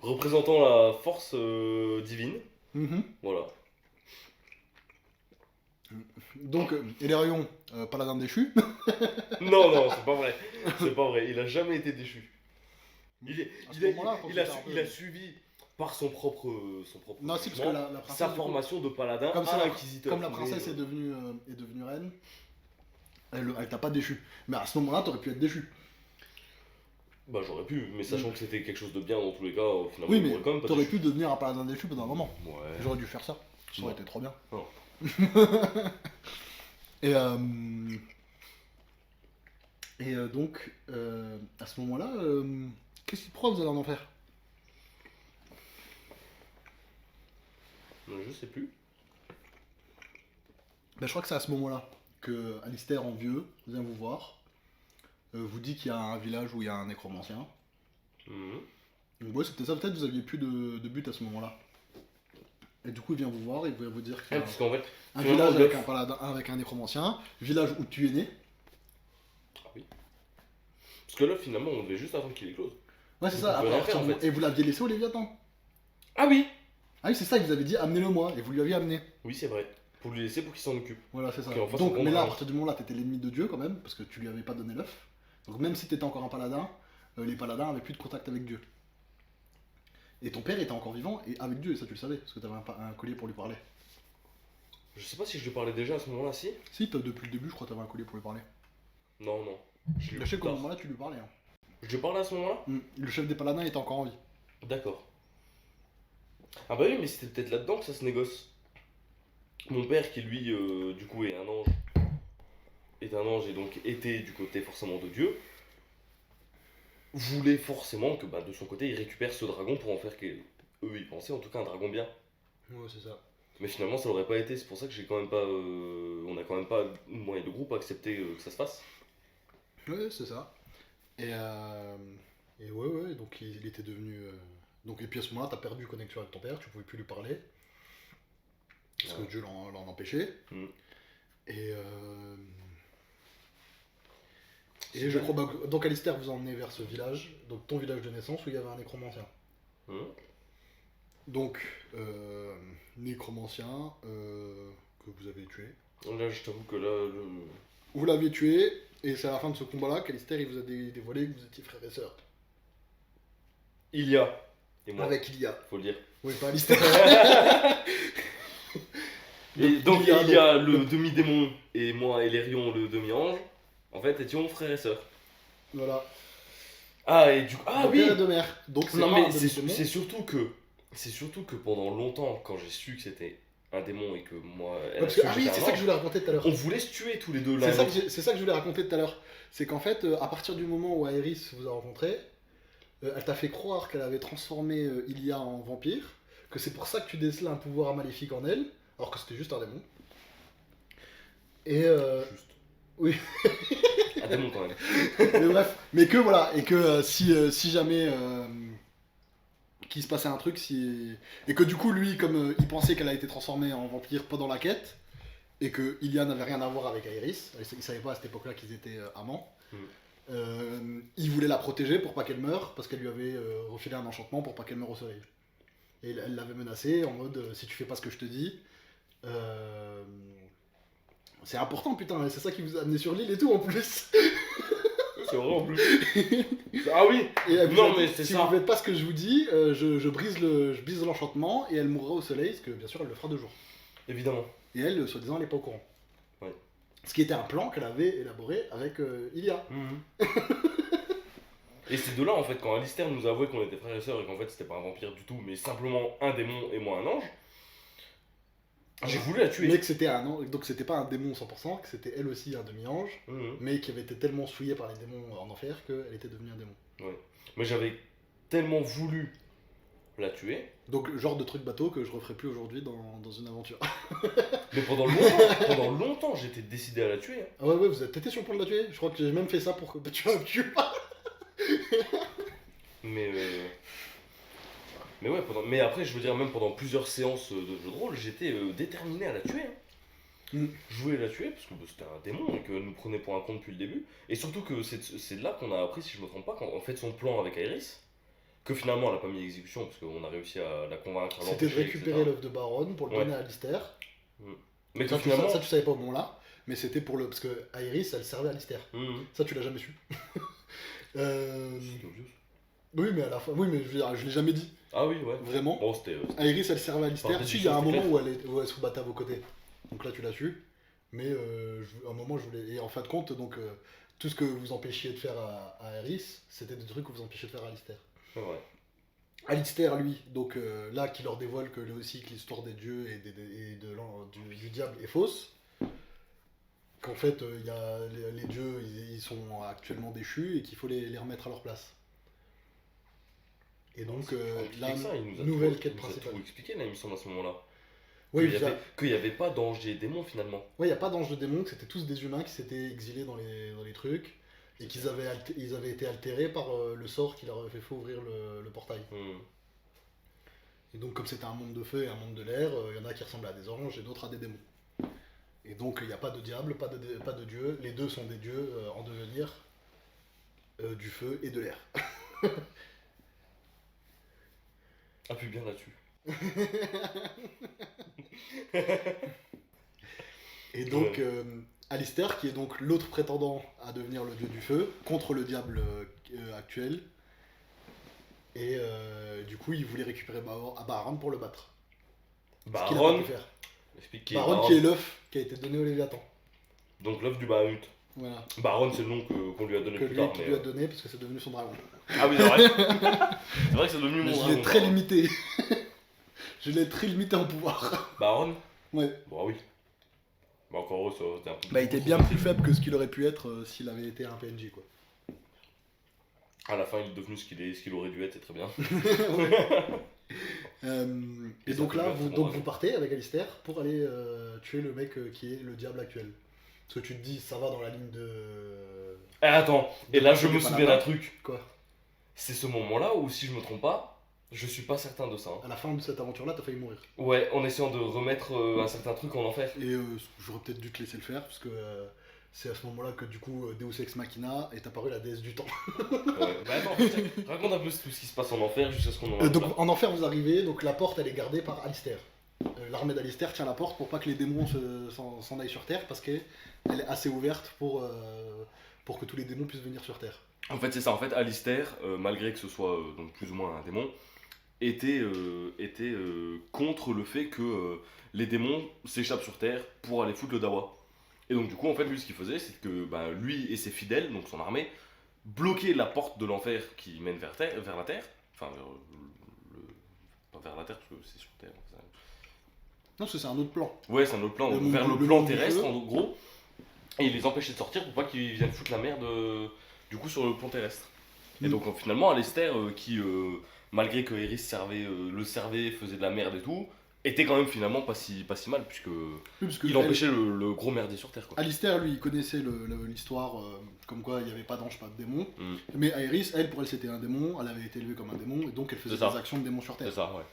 représentant la force divine. Mhm. Voilà. Donc, Elerion, paladin déchu. Non, non, c'est pas vrai. C'est pas vrai. Il a jamais été déchu. À ce moment-là, quand Il a c'était un peu- il a suivi par son propre Non, si, parce que jugement, la princesse, sa du coup, formation de paladin comme, à ça, inquisiteur. comme la princesse est devenue reine, elle t'a pas déchu. Mais à ce moment-là, t'aurais pu être déchu. Bah j'aurais pu, mais sachant que c'était quelque chose de bien dans tous les cas, finalement, Oui, on mais aurait quand même pas t'aurais déchu. pu devenir un paladin déchu pendant un moment. Ouais. J'aurais dû faire ça. Ça aurait Non. été trop bien. Non. Et, donc, à ce moment-là, pourquoi vous allez en enfer? Je sais plus. Ben, je crois que c'est à ce moment-là que Alistair en vieux vient vous voir, vous dit qu'il y a un village où il y a un nécromancien. Mhm. Donc ouais, c'était ça, peut-être vous aviez plus de but à ce moment-là. Et du coup, il vient vous voir, il vient vous dire qu'il y a Parce qu'en fait, un finalement, village avec l'œuf- un paladin, avec un nécromancien, village où tu es né. Ah oui. Parce que là, finalement, on devait juste attendre qu'il éclose. Ouais, c'est On ça, peut après, rien faire, en fait. et vous l'aviez laissé au Léviathan. Ah oui. Ah oui, c'est ça, il vous avait dit amenez-le moi, et vous lui aviez amené. Oui, c'est vrai. Pour lui laisser pour qu'il s'en occupe. Voilà, c'est ça. Ok, on fasse Donc, un bon mais là, à round. partir du moment là, t'étais l'ennemi de Dieu quand même, parce que tu lui avais pas donné l'œuf. Donc, même si t'étais encore un paladin, les paladins avaient plus de contact avec Dieu. Et ton père était encore vivant et avec Dieu, et ça tu le savais, parce que t'avais un collier pour lui parler. Je sais pas si je lui parlais déjà à ce moment-là, si. Si, depuis le début, je crois que t'avais un collier pour lui parler. Non, non. Je lui Je sais qu'au tard. moment là, tu lui parlais. Hein. Je lui parlais à ce moment-là. Le chef des paladins était encore en vie. D'accord. Ah bah oui, mais c'était peut-être là-dedans que ça se négocie. Mon père, qui lui, du coup, est un ange et donc était du côté forcément de Dieu, voulait forcément que de son côté, il récupère ce dragon pour en faire eux, ils pensaient en tout cas un dragon bien. Ouais, c'est ça. Mais finalement, ça l'aurait pas été. C'est pour ça que j'ai quand même pas, on a quand même pas moyen de groupe à accepter que ça se fasse. Ouais, c'est ça. Et ouais, donc il était devenu. Donc, et puis à ce moment-là, t'as perdu connexion avec ton père, tu pouvais plus lui parler. Parce que Ouais. Dieu l'en empêchait. Mm. Et. Et je crois. Donc Alistair vous a emmené vers ce village, donc ton village de naissance où il y avait un nécromancien. Hum. Donc, nécromancien que vous avez tué. Là, je t'avoue que là, Vous l'avez tué, et c'est à la fin de ce combat-là qu'Alistair il vous a dévoilé que vous étiez frères et sœurs. il y a et moi, Avec Ilia. faut le dire. Oui, pas Alistair. Et donc Ilia, il y a le demi-démon et moi et Lérion, le demi-ange. En fait, étions frères et sœurs. Voilà. Ah et du coup, De oui. père et de mère. Donc c'est Non pas mais un demi-démon. c'est surtout que pendant longtemps, quand j'ai su que c'était un démon et que moi, elle a Parce su que, que ah oui, j'étais c'est un ça que ange, je voulais raconter tout à l'heure. on voulait se tuer tous les deux là. C'est ça que je voulais raconter tout à l'heure. C'est qu'en fait, à partir du moment où Aerys vous a rencontré, elle t'a fait croire qu'elle avait transformé Ilia en vampire, que c'est pour ça que tu décelais un pouvoir maléfique en elle, alors que c'était juste un démon. Et Juste. oui. Un démon quand même. Mais bref, mais que voilà, et que si jamais qu'il se passait un truc, et que du coup lui, comme il pensait qu'elle a été transformée en vampire pendant la quête, et que Ilia n'avait rien à voir avec Aerys, il savait pas à cette époque-là qu'ils étaient amants. Il voulait la protéger pour pas qu'elle meure, parce qu'elle lui avait refilé un enchantement pour pas qu'elle meure au soleil. Et elle l'avait menacé en mode si tu fais pas ce que je te dis, c'est important putain, c'est ça qui vous a amené sur l'île et tout en plus. C'est vrai en plus. Ah oui. Et elle vous Non, a dit, mais c'est si ça. vous faites pas ce que je vous dis, je brise l'enchantement et elle mourra au soleil, parce que bien sûr elle le fera de jour. Évidemment. Et elle, soi-disant, elle n'est pas au courant. Ouais. Ce qui était un plan qu'elle avait élaboré avec Ilia. Et c'est de là, en fait, quand Alistair nous a avoué qu'on était frères et sœurs et qu'en fait c'était pas un vampire du tout, mais simplement un démon et moi un ange, j'ai voulu la tuer. Mais que c'était un ange, donc c'était pas un démon 100%, que c'était elle aussi un demi-ange, Mhm. mais qui avait été tellement souillée par les démons en enfer qu'elle était devenue un démon. Ouais. Mais j'avais tellement voulu la tuer. Donc, genre de truc bateau que je referai plus aujourd'hui dans une aventure. Mais pendant longtemps, j'étais décidé à la tuer. Hein. Ah ouais, ouais, vous êtes été sur le point de la tuer. Je crois que j'ai même fait ça pour que tu la tues pas. Mais, mais ouais, mais après, je veux dire, même pendant plusieurs séances de jeu de rôle, j'étais déterminé à la tuer. Hein. Mm. Je voulais la tuer parce que bah, c'était un démon et qu'elle nous prenait pour un con depuis le début. Et surtout que c'est de là qu'on a appris, si je me trompe pas, qu'en fait son plan avec Iris, que finalement elle a pas mis à exécution parce qu'on a réussi à la convaincre, à C'était de l'empêcher, récupérer etc. l'œuf de Baron pour le Ouais. donner à Alistair. Mais que Ça, finalement. ça, tu savais pas au moment-là, mais c'était pour le. Parce que Iris, elle servait à Alistair. Mhm. Ça, tu l'as jamais su. C'était obvious. Oui, mais à la fin. Oui, mais je veux dire, je l'ai jamais dit. Ah oui, ouais. Vraiment. Bon, c'était. Iris, elle servait à Alistair. Enfin, Si, il y a un c'était moment où elle se battait à vos côtés. Donc là, tu l'as su. Mais à un moment, je voulais. Et en fin de compte, donc, tout ce que vous empêchiez de faire à Iris, c'était des trucs que vous empêchiez de faire à Alistair. C'est vrai. Alistair, lui, donc là, qui leur dévoile que lui aussi, que l'histoire des dieux et, du diable est fausse. Qu'en fait, y a, les dieux, ils sont actuellement déchus et qu'il faut les remettre à leur place. Et donc, la nouvelle quête principale. Il nous a tout expliqué, là, il me semble, à ce moment-là. Oui, Qu'il n'y avait pas d'ange et démons, finalement. ouais, il n'y a pas d'ange de démons, que c'était tous des humains qui s'étaient exilés dans les trucs. Et qu'ils avaient, ils avaient été altérés par le sort qui leur avait fait ouvrir le portail. Mhm. Et donc, comme c'était un monde de feu et un monde de l'air, il y en a qui ressemblaient à des anges et d'autres à des démons. Et donc, il n'y a pas de diable, pas de dieu. Les deux sont des dieux en devenir, du feu et de l'air. Appuie bien là-dessus. Et donc, Alistair, qui est donc l'autre prétendant à devenir le dieu du feu, contre le diable actuel. Et du coup, il voulait récupérer Baron pour le battre. Ce qu'il a pas Baron, pu faire. explique qui est Baron, qui est l'œuf qui a été donné au Léviathan. Donc l'œuf du Bahamut. Voilà. Baron, c'est le nom qu'on lui a donné Que plus lui, tard. qui lui a donné parce que c'est devenu son dragon. Ah oui, c'est vrai. C'est vrai que c'est devenu Mais mon je dragon. l'ai très limité. Je l'ai très limité en pouvoir. Baron. Ouais. Bah oui. Bah encore heureux, ça aurait été un peu. Bah, il était bien plus faible que ce qu'il aurait pu être s'il avait été un PNJ, quoi. À la fin, il est devenu ce qu'il aurait dû être, c'est très bien. Et donc là, vous partez avec Alistair pour aller tuer le mec qui est le diable actuel. Parce que tu te dis, ça va dans la ligne de. Eh, attends, et là je me Pas souviens là-bas. d'un truc. Quoi. C'est ce moment-là où, si je me trompe pas, je suis pas certain de ça. Hein. À la fin de cette aventure-là, t'as failli mourir. Ouais, en essayant de remettre un certain truc en enfer. Et j'aurais peut-être dû te laisser le faire, parce que c'est à ce moment-là que du coup Deus Ex Machina est apparue la déesse du temps. Ouais. Bah attends, raconte un peu tout ce qui se passe en enfer jusqu'à ce qu'on en Donc arrive là. en enfer, vous arrivez, donc la porte elle est gardée par Alistair. L'armée d'Alistair tient la porte pour pas que les démons s'en aillent sur Terre, parce qu'elle est assez ouverte pour que tous les démons puissent venir sur Terre. En fait, c'est ça. En fait, Alistair, malgré que ce soit donc plus ou moins un démon, était contre le fait que les démons s'échappent sur Terre pour aller foutre le dawa. Et donc, du coup, en fait, lui, ce qu'il faisait, c'est que lui et ses fidèles, donc son armée, bloquaient la porte de l'enfer qui mène vers la Terre. Enfin, pas vers la Terre, parce que c'est sur Terre. Non, parce que c'est un autre plan. Ouais, c'est un autre plan, Le vers monde- le le plan monde du terrestre, feu. en gros. Et il les empêchait de sortir pour pas qu'ils viennent foutre la merde du coup sur le plan terrestre. Et Mm. donc finalement, Alistair, qui malgré que Eris le servait, faisait de la merde et tout, était quand même finalement pas si mal, puisque Oui, parce que il empêchait le gros merdier sur Terre. Quoi. Alistair, lui, il connaissait l'histoire comme quoi il n'y avait pas d'ange, pas de démon. Mm. Mais Iris, elle, pour elle, c'était un démon, elle avait été élevée comme un démon, et donc elle faisait C'est ça. des actions de démon sur C'est Terre. ça, ouais.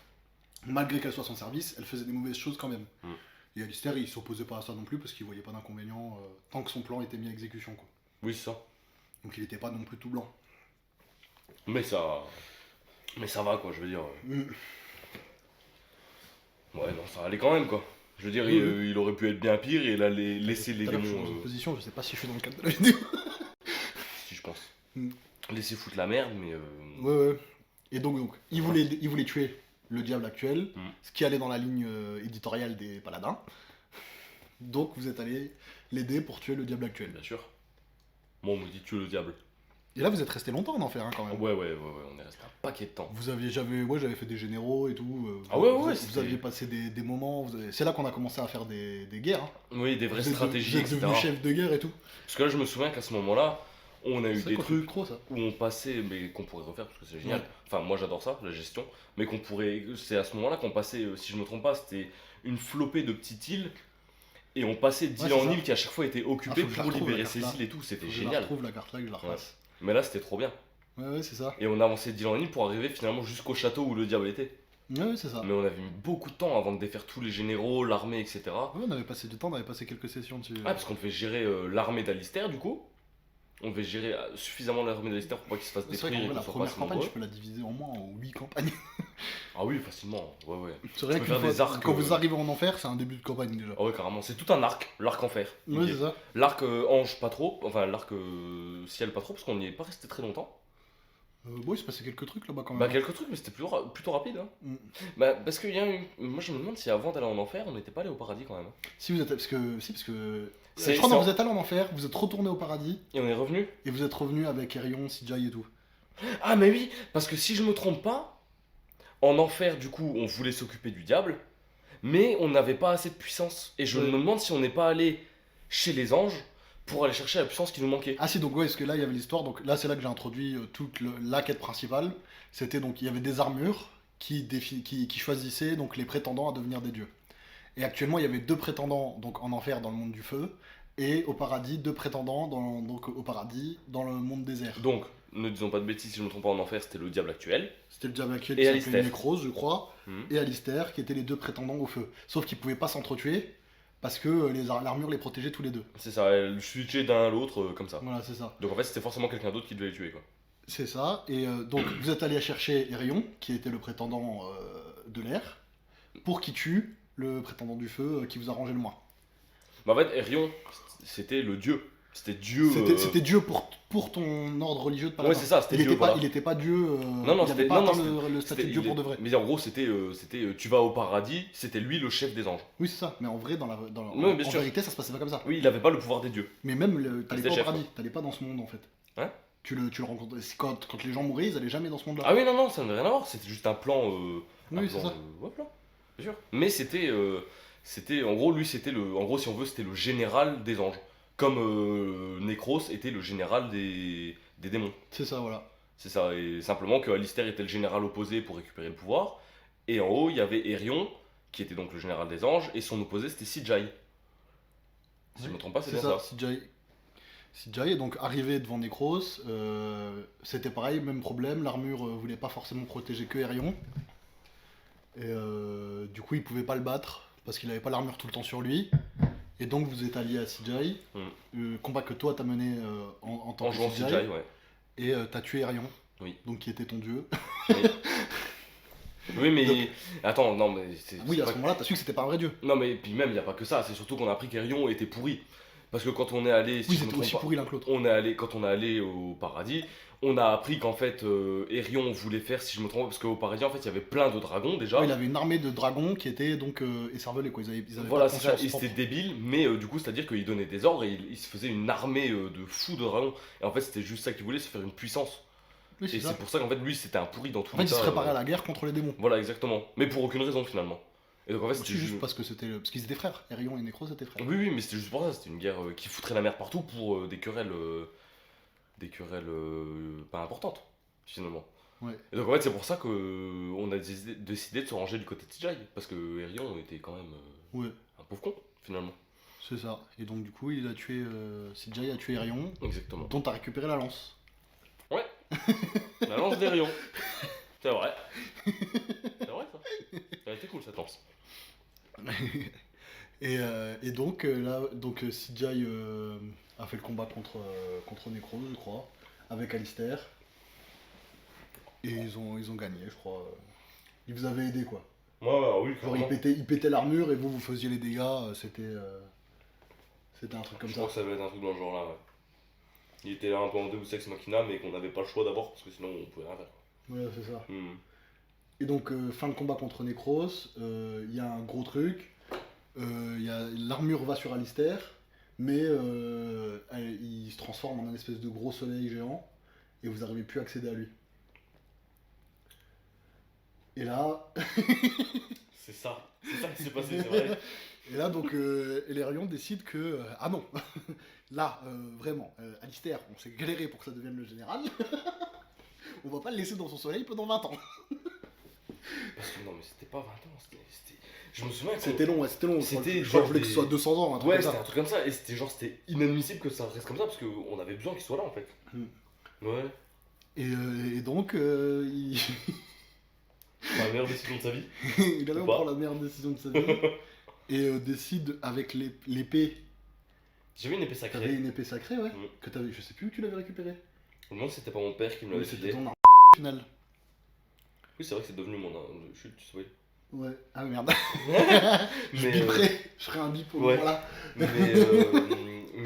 Malgré qu'elle soit sans service, elle faisait des mauvaises choses quand même. Mm. Et Alistair, il s'opposait pas à ça non plus, parce qu'il voyait pas d'inconvénient tant que son plan était mis à exécution, quoi. Oui, c'est ça. Donc il était pas non plus tout blanc. Mais ça va, quoi, je veux dire. Mm. Ouais, non, ça allait quand même, quoi. Je veux dire, Oui. il aurait pu être bien pire et il a laissé les Tout à l'heure, je suis dans démons. une position, je sais pas si je suis dans le cadre de la vidéo. Si, je pense. Mm. Laisser foutre la merde, mais. Ouais. Et donc il voulait tuer le diable actuel, Mm. ce qui allait dans la ligne éditoriale des paladins. Donc vous êtes allé l'aider pour tuer le diable actuel. Bien sûr. Moi, on me dit tuer le diable. Et là, vous êtes resté longtemps en enfer, hein, quand même. Ouais, on est resté un paquet de temps. J'avais fait des généraux et tout. Ah ouais, vous, ouais, vous aviez passé des moments. C'est là qu'on a commencé à faire des guerres. Hein. Oui, des vraies Vous êtes stratégies, etc. devenu chef de guerre et tout. Parce que là, je me souviens qu'à ce moment-là, on a eu C'est des quoi, trucs trop ça. où on passait, mais qu'on pourrait refaire parce que c'est génial. Ouais. Enfin, moi j'adore ça, la gestion. Mais qu'on pourrait. C'est à ce moment-là qu'on passait, si je me trompe pas, c'était une flopée de petites îles. Et on passait d'île c'est en ça. île qui à chaque fois étaient occupées faut que je la pour retrouve, la libérer carte, là. ces îles et tout. C'était Faut que je la génial. retrouve la carte là, que je la refasse. Mais là, c'était trop bien. Ouais, c'est ça. Et on avançait d'île en île pour arriver finalement jusqu'au château où le diable était. Ouais, c'est ça. Mais on avait mis beaucoup de temps avant de défaire tous les généraux, l'armée, etc. Ouais, on avait passé du temps, on avait passé quelques sessions dessus. Ah, parce qu'on devait gérer l'armée d'Alistair du coup. On devait gérer suffisamment l'armée d'Alistair pour pas qu'il se fasse C'est vrai détruire qu'en et vrai, qu'on la soit pas première assez campagne, nombreux. tu peux la diviser en moins en 8 campagnes. Ah oui, facilement. Ouais. C'est vrai peux que faire des arcs, quand vous arrivez en enfer, c'est un début de campagne déjà. Ah ouais, carrément. C'est tout un arc, l'arc en fer. Ouais, c'est ça. L'arc ange pas trop, enfin l'arc ciel pas trop, parce qu'on n'y est pas resté très longtemps. Bon, il se passait quelques trucs là-bas quand même. Bah quelques trucs, mais c'était plutôt rapide. Hein. Mm. Bah parce que moi je me demande si avant d'aller en enfer, on n'était pas allé au paradis quand même. Si vous êtes. Parce que. C'est- je crois c'est que en- vous êtes allé en enfer, vous êtes retourné au paradis, Et on est revenu. et vous êtes revenu avec Erion, Sijai et tout. Ah mais oui, parce que si je me trompe pas, en enfer du coup on voulait s'occuper du diable, mais on n'avait pas assez de puissance. Et je Ouais. me demande si on n'est pas allé chez les anges pour aller chercher la puissance qui nous manquait. Ah si, donc ouais, parce que là il y avait l'histoire, donc là c'est là que j'ai introduit la quête principale. C'était donc, il y avait des armures qui choisissaient donc les prétendants à devenir des dieux. Et actuellement il y avait deux prétendants donc en enfer dans le monde du feu, et au paradis, deux prétendants donc au paradis dans le monde désert. Donc, ne disons pas de bêtises, si je me trompe pas, en enfer c'était le diable actuel. C'était le diable actuel Et qui Alistair. s'appelait Nécrose, je crois, Mhm. et Alistair qui étaient les deux prétendants au feu. Sauf qu'ils pouvaient pas s'entretuer, parce que l'armure les protégeait tous les deux. C'est ça, elle switchait d'un à l'autre comme ça. Voilà, c'est ça. Donc en fait c'était forcément quelqu'un d'autre qui devait les tuer quoi. C'est ça, et donc vous êtes allé chercher Erion, qui était le prétendant de l'air, pour qu'il tue le prétendant du feu qui vous arrangeait le moins. Mais en fait Erion c'était le dieu. C'était Dieu. C'était Dieu pour ton ordre religieux de paladin. Ouais, c'est ça, c'était il Dieu, était pas, voilà. il était pas Dieu. Non, il avait c'était- pas non, atteint non, le statut de C'était- Dieu pour de vrai. Mais en gros c'était tu vas au paradis, c'était lui le chef des anges. Oui, c'est ça. Mais en vrai, Ouais, bien en sûr. vérité, ça se passait pas comme ça. Oui, il avait pas le pouvoir des dieux. Mais même, t'allais C'était pas au chef, paradis. T'allais pas dans ce monde en fait. Ouais. Tu le rencontrais. Quand les gens mouraient, ils allaient jamais dans ce monde-là. Ah oui, non, ça n'avait rien à voir, c'était juste un plan. Un Oui, plan, c'est ça. ouais, plan, bien sûr. Mais c'était. En gros, lui, c'était le. En gros, si on veut, c'était le général des anges. Comme Nécros était le général des démons. C'est ça, voilà. C'est ça. Et simplement que Alistair était le général opposé pour récupérer le pouvoir. Et en haut, il y avait Erion, qui était donc le général des anges, et son opposé, c'était Sijai. Si je me trompe pas, c'est C'est bien ça. ça. Sijai est donc arrivé devant Necros. C'était pareil, même problème. L'armure voulait pas forcément protéger que Erion. Et du coup, il pouvait pas le battre parce qu'il avait pas l'armure tout le temps sur lui. Et donc, vous êtes allié à Sijai. Combat que toi, t'as mené en tant En que jouant Sijai. Sijai, ouais. Et t'as tué Erion. Oui. Donc, qui était ton dieu. Oui, mais. Donc- Attends, non, mais. Oui, c'est à pas ce moment-là, t'as su que c'était pas un vrai dieu. Non mais puis même il n'y a pas que ça, c'est surtout qu'on a appris qu'Erion était pourri. Parce que quand on est allé, si Oui, je me c'était trompe aussi pas, pourri l'un que l'autre. quand on est allé au paradis, on a appris qu'en fait Erion voulait faire, si je me trompe pas, parce qu'au paradis en fait il y avait plein de dragons déjà. Ouais, il avait une armée de dragons qui étaient donc écervelés, quoi. Ils avaient Voilà, pas de c'est ça, conscience et c'était propre. débile, mais du coup c'est-à-dire qu'il donnait des ordres et il se faisait une armée de fous de dragons. Et en fait c'était juste ça qu'il voulait, se faire une puissance. Oui, c'est Et ça. c'est pour ça qu'en fait lui c'était un pourri dans tous En fait, les ils se cas. préparaient à la guerre contre les démons. Voilà, exactement. Mais pour aucune raison finalement. Et donc en fait Aussi c'était juste parce que parce qu'ils étaient frères. Erion et Necros étaient frères. Oui, mais c'était juste pour ça, c'était une guerre qui foutrait la merde partout pour des querelles pas importantes, finalement. Ouais. Et donc en fait, c'est pour ça que on a décidé de se ranger du côté de Tijai, parce que Erion était quand même Ouais, un pauvre con, finalement. c'est ça. Et donc du coup, il a tué Sijai a tué Erion, Exactement. dont t'as récupéré la lance. La lance d'Erion. C'est vrai. C'est vrai ça. Elle était cool cette lance. Et donc là, Sijai a fait le combat contre Necros, je crois, avec Alistair. Et ils ont gagné, je crois. Ils vous avaient aidé, quoi. Ouais, oui, Genre, il pétait l'armure et vous faisiez les dégâts. C'était un truc comme Je ça. crois que ça devait être un truc dans le genre là, ouais. Il était là un peu en Deus Ex Machina, mais qu'on n'avait pas le choix d'abord, parce que sinon on pouvait rien faire. Voilà, c'est ça. Hmm. Et donc, fin de combat contre Necros, il y a un gros truc. L'armure va sur Alistair, mais il se transforme en un espèce de gros soleil géant. et vous n'arrivez plus à accéder à lui. Et là, C'est ça qui s'est passé, c'est vrai. et là donc Elerion décide que ah non, là vraiment, Alistair, on s'est galéré pour que ça devienne le général. On va pas le laisser dans son soleil pendant 20 ans. Parce que non, mais c'était pas 20 ans, je me souviens que C'était long, ouais, c'était long. C'était je genre voulais que ce soit 200 ans, un truc ouais, comme c'était ça. un truc comme ça, et c'était inadmissible que ça reste comme ça, parce qu'on avait besoin qu'il soit là en fait. Ouais, Et donc, il... c'est la meilleure décision de sa vie. il allait Ou pas. prendre la meilleure décision de sa vie. Et décide avec l'épée. J'avais une épée T'avais sacrée. une épée sacrée, ouais. Mm. Que t'avais, je sais plus où tu l'avais récupérée. Au moins, c'était pas mon père qui me Mais l'avait c'était filé. ton arme final. Oui, c'est vrai que c'est devenu mon arme de chute, tu sais. Ouais. Ah merde. Je Mais, biperai. Je ferai un bip au ouais. moment là. mais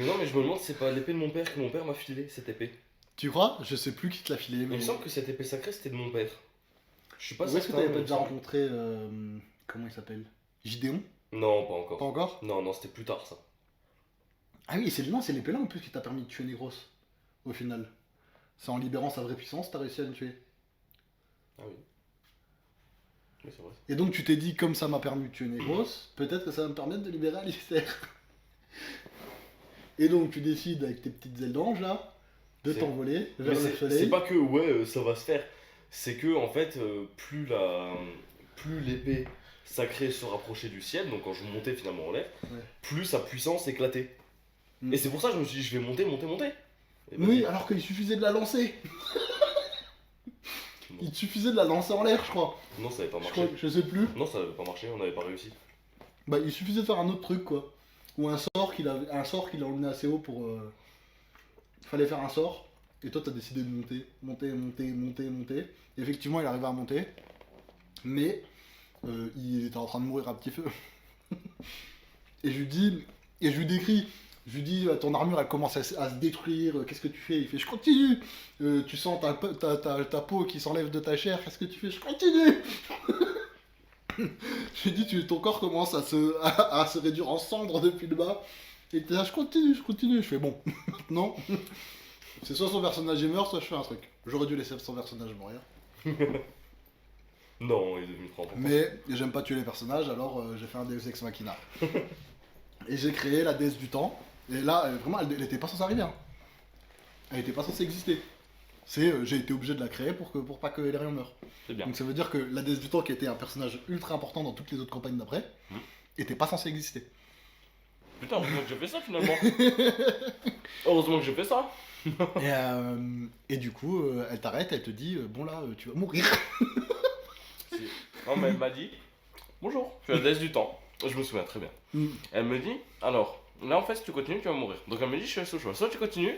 non, mais je me demande si c'est pas l'épée de mon père que mon père m'a filé, cette épée. Tu crois? Je sais plus qui te l'a filé. Il Mais... me semble que cette épée sacrée c'était de mon père. Je suis pas Où est-ce que certain. t'avais mais pas il me déjà semble. rencontré. Comment il s'appelle? Gideon? Non, pas encore. Pas encore? Non, c'était plus tard ça. Ah oui, c'est l'épée là en plus qui t'a permis de tuer Negros. Au final. C'est en libérant sa vraie puissance, t'as réussi à le tuer. Ah oui. Oui, c'est vrai. Et donc tu t'es dit, comme ça m'a permis de tuer Negros, peut-être que ça va me permettre de libérer Alistair. Et donc tu décides avec tes petites ailes d'ange là, de C'est- t'envoler Mais vers le c'est soleil. pas que ouais, ça va se faire. C'est que en fait, plus l'épée sacrée se rapprochait du ciel, donc quand je montais finalement en l'air, Ouais. plus sa puissance éclatait. Mm. Et c'est pour ça que je me suis dit, je vais monter. Et Oui, vas-y. alors qu'il suffisait de la lancer. Non. Il te suffisait de la lancer en l'air, je crois. Non, ça avait pas Je marché. crois, je sais plus. Non, ça avait pas marché, on n'avait pas réussi. Bah, il suffisait de faire un autre truc, quoi. Ou un sort qu'il a emmené assez haut pour. Fallait faire un sort. Et toi, t'as décidé de monter. Et effectivement, il arrivait à monter. Mais il était en train de mourir à petit feu. Et je lui dis, et je lui décris. Je lui dis, ton armure elle commence à se détruire, qu'est-ce que tu fais? Il fait, je continue. Tu sens ta peau qui s'enlève de ta chair, qu'est-ce que tu fais? Je continue. Je lui dis, ton corps commence à se réduire en cendres depuis le bas. Et t'es là, je continue. Je fais, bon, maintenant, c'est soit son personnage est mort, soit je fais un truc. J'aurais dû laisser son personnage mourir. Non, il est devenu trop important. Mais j'aime pas tuer les personnages, alors j'ai fait un Deus Ex Machina. Et j'ai créé la déesse du temps. Et là, vraiment, elle était pas censée arriver. Hein. Elle était pas censée exister. J'ai été obligé de la créer pour pas que Elerion meure. C'est bien. Donc ça veut dire que la déesse du temps, qui était un personnage ultra important dans toutes les autres campagnes d'après, était pas censée exister. Putain, heureusement que j'ai fait ça finalement. Heureusement que j'ai fait ça. Et du coup, elle t'arrête, elle te dit, bon là, tu vas mourir. Non, mais elle m'a dit bonjour, je suis la déesse du temps. Je me souviens très bien. Elle me dit alors, là en fait, si tu continues, tu vas mourir. Donc elle me dit je suis au choix. Soit tu continues,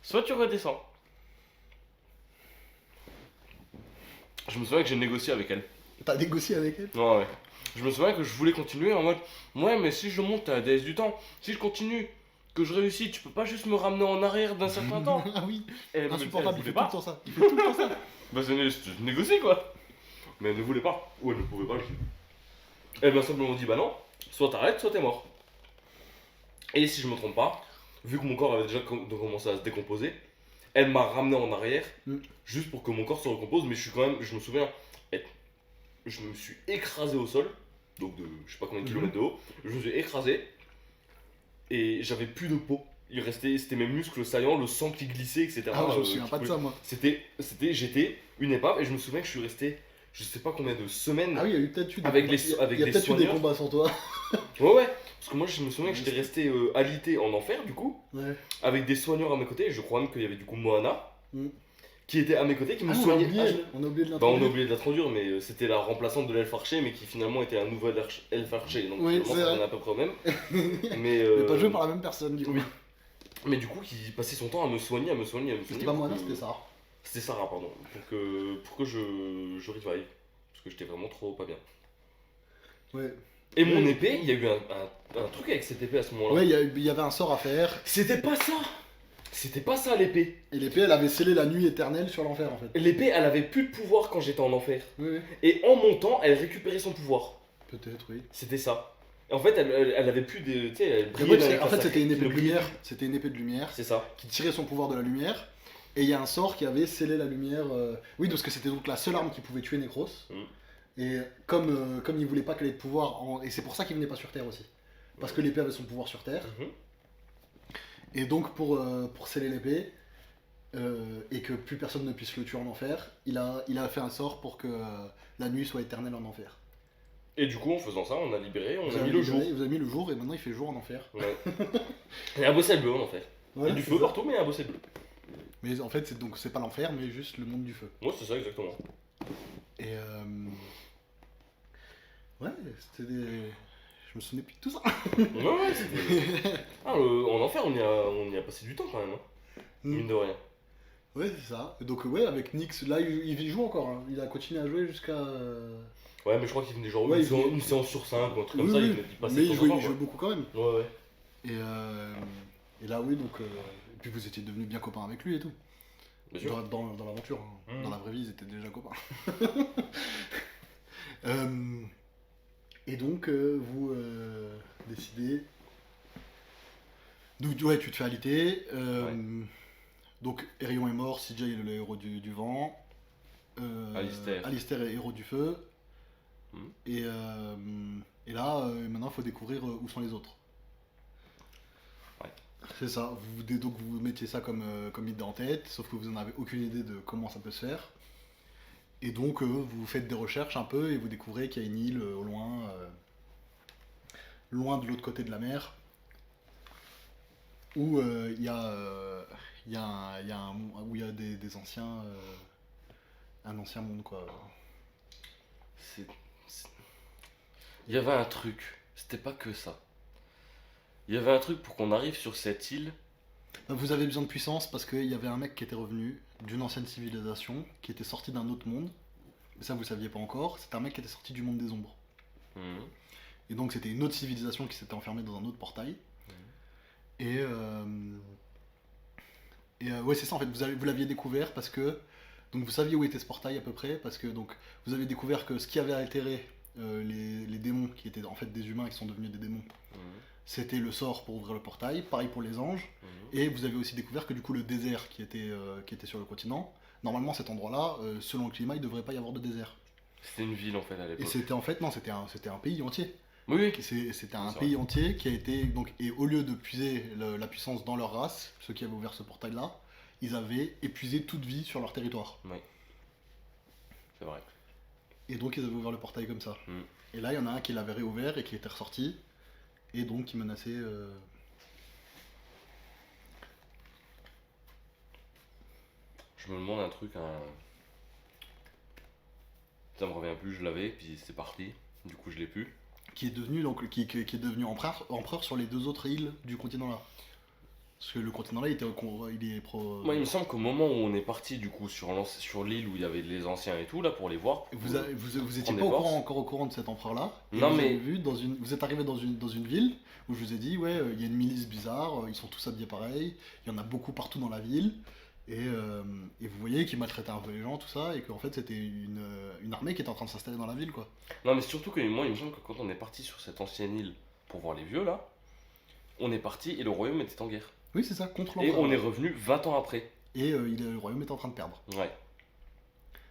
soit tu redescends. Je me souviens que j'ai négocié avec elle. T'as négocié avec elle? Ouais. Je me souviens que je voulais continuer en mode ouais, mais si je monte à la déesse du temps, si je continue, que je réussis, tu peux pas juste me ramener en arrière d'un certain temps. Ah oui, Et elle me dit, insupportable, elle il fait voulait tout le pas. temps ça. Il fait tout le temps ça. Bah c'est négocier quoi. Mais elle ne voulait pas. Ou elle ne pouvait pas. Elle m'a simplement dit bah non, soit t'arrêtes, soit t'es mort. Et si je me trompe pas, vu que mon corps avait déjà commencé à se décomposer, elle m'a ramené en arrière juste pour que mon corps se recompose. Mais je me souviens, je me suis écrasé au sol, donc de je sais pas combien de kilomètres de haut. Je me suis écrasé et j'avais plus de peau. C'était mes muscles saillants, le sang qui glissait, etc. Ah, je me souviens pas de ça, moi. J'étais une épave et je me souviens que je suis resté, je sais pas combien de semaines. Ah oui, il y a eu peut-être eu des Avec combats. avec Il y a des peut-être eu des soigneurs. combats sans toi. Ouais, parce que moi je me souviens que j'étais resté alité en enfer du coup, Ouais. avec des soigneurs à mes côtés. Et je crois même qu'il y avait du coup Moana qui était à mes côtés, qui me Ah, soignait. on a oublié de Bah, on a l'introduire. oublié de l'introduire, mais c'était la remplaçante de l'elfe archer, mais qui finalement était un nouvel elfe archer. Donc Oui, finalement c'est ça vrai. revenait à peu près au même. Mais, Mais pas joué par la même personne, du coup. oui. Mais du coup, qui passait son temps à me soigner, C'était pas pour Moana, que- c'était Sarah. C'était Sarah, pardon. Pour que je revive. Parce que j'étais vraiment trop pas bien. Ouais. Et mon Ouais. épée, il y a eu un truc avec cette épée à ce moment-là. Ouais, il y avait un sort à faire. C'était pas ça. C'était pas ça l'épée. Et l'épée, elle avait scellé la nuit éternelle sur l'enfer, en fait. L'épée, elle avait plus de pouvoir quand j'étais en enfer. Oui, oui. Et en montant, elle récupérait son pouvoir. Peut-être, oui. C'était ça. Et en fait, elle avait plus de. Tu sais, elle Mais brillait ouais, dans les en fait, classes c'était une sacrées, épée de qui ne brillait lumière. plus. C'était une épée de lumière C'est ça. qui tirait son pouvoir de la lumière. Et il y a un sort qui avait scellé la lumière. Oui, parce que c'était donc la seule arme qui pouvait tuer Necros. Et comme il voulait pas qu'elle ait de pouvoir, et c'est pour ça qu'il venait pas sur Terre aussi. Parce que l'épée avait son pouvoir sur Terre. Et donc pour sceller l'épée, et que plus personne ne puisse le tuer en enfer, il a fait un sort pour que la nuit soit éternelle en enfer. Et du coup, en faisant ça, on a libéré, on Vous a avez mis le jour. libéré, vous avez mis le jour et maintenant il fait jour en enfer. Ouais. Il y a un beau ciel bleu en fait. Il y Voilà, a du c'est feu ça. partout, mais il y a un beau ciel bleu. Mais en fait, c'est pas l'enfer, mais juste le monde du feu. Ouais, c'est ça exactement. Et ouais, c'était des. Je me souvenais plus de tout ça. Ouais, c'était. Ah, en enfer, on y a passé du temps quand même, hein. Mine de rien. Ouais, c'est ça. Donc, ouais, avec Nyx, là, il joue encore. Hein. Il a continué à jouer jusqu'à. Ouais, mais je crois qu'il venait genre Ouais, une séance sur 5 ou un truc comme Oui, ça, oui, il venait d'y passer mais de il temps jouait, en temps, il jouait quoi. beaucoup quand même. Ouais, ouais. Et là, oui, donc. Et puis vous étiez devenus bien copains avec lui et tout. Bien sûr. Dans l'aventure. Hein. Dans la vraie vie, ils étaient déjà copains. Et donc, vous décidez. Donc, ouais, tu te fais alité. Donc, Erion est mort, CJ est le héros du vent. Alistair est héros du feu. Et là, maintenant, il faut découvrir où sont les autres. Ouais. C'est ça. Donc, vous mettiez ça comme idée en tête, sauf que vous n'en avez aucune idée de comment ça peut se faire. Et donc, vous faites des recherches un peu et vous découvrez qu'il y a une île au loin, loin de l'autre côté de la mer, où il y a des anciens, un ancien monde quoi. Il y avait un truc, c'était pas que ça. Il y avait un truc pour qu'on arrive sur cette île. Vous avez besoin de puissance parce qu'il y avait un mec qui était revenu d'une ancienne civilisation, qui était sorti d'un autre monde. Mais ça vous saviez pas encore, c'était un mec qui était sorti du monde des ombres. Et donc c'était une autre civilisation qui s'était enfermée dans un autre portail. Et ouais, c'est ça en fait, vous l'aviez découvert parce que. Donc vous saviez où était ce portail à peu près, parce que donc, vous avez découvert que ce qui avait altéré les démons, qui étaient en fait des humains qui sont devenus des démons, c'était le sort pour ouvrir le portail, pareil pour les anges. Et vous avez aussi découvert que du coup le désert qui était sur le continent, normalement cet endroit-là, selon le climat, il ne devrait pas y avoir de désert. C'était une ville en fait à l'époque. Et c'était en fait, non, c'était un pays entier. Oui. C'était un pays entier qui a été. Donc, et au lieu de puiser la puissance dans leur race, ceux qui avaient ouvert ce portail-là, ils avaient épuisé toute vie sur leur territoire. Oui. C'est vrai. Et donc ils avaient ouvert le portail comme ça. Et là, il y en a un qui l'avait réouvert et qui était ressorti. Et donc qui menaçait. Je me demande un truc, ça me revient plus, je l'avais, puis c'est parti. Du coup, je l'ai plus. Qui est devenu devenu empereur sur les deux autres îles du continent là. Parce que le continent là, Moi, il me semble qu'au moment où on est parti du coup sur l'île où il y avait les anciens et tout là pour les voir. Vous étiez pas encore au courant de cet empereur là. Non mais vous êtes arrivé dans une ville où je vous ai dit ouais, il y a une milice bizarre, ils sont tous habillés pareil, il y en a beaucoup partout dans la ville. Et vous voyez qu'ils maltraitaient un peu les gens, tout ça, et qu'en fait c'était une armée qui était en train de s'installer dans la ville quoi. Non mais surtout que moi il me semble que quand on est parti sur cette ancienne île pour voir les vieux là, on est parti et le royaume était en guerre. Oui c'est ça, contre Et l'empereur. on est revenu 20 ans après. Et le royaume était en train de perdre. Ouais.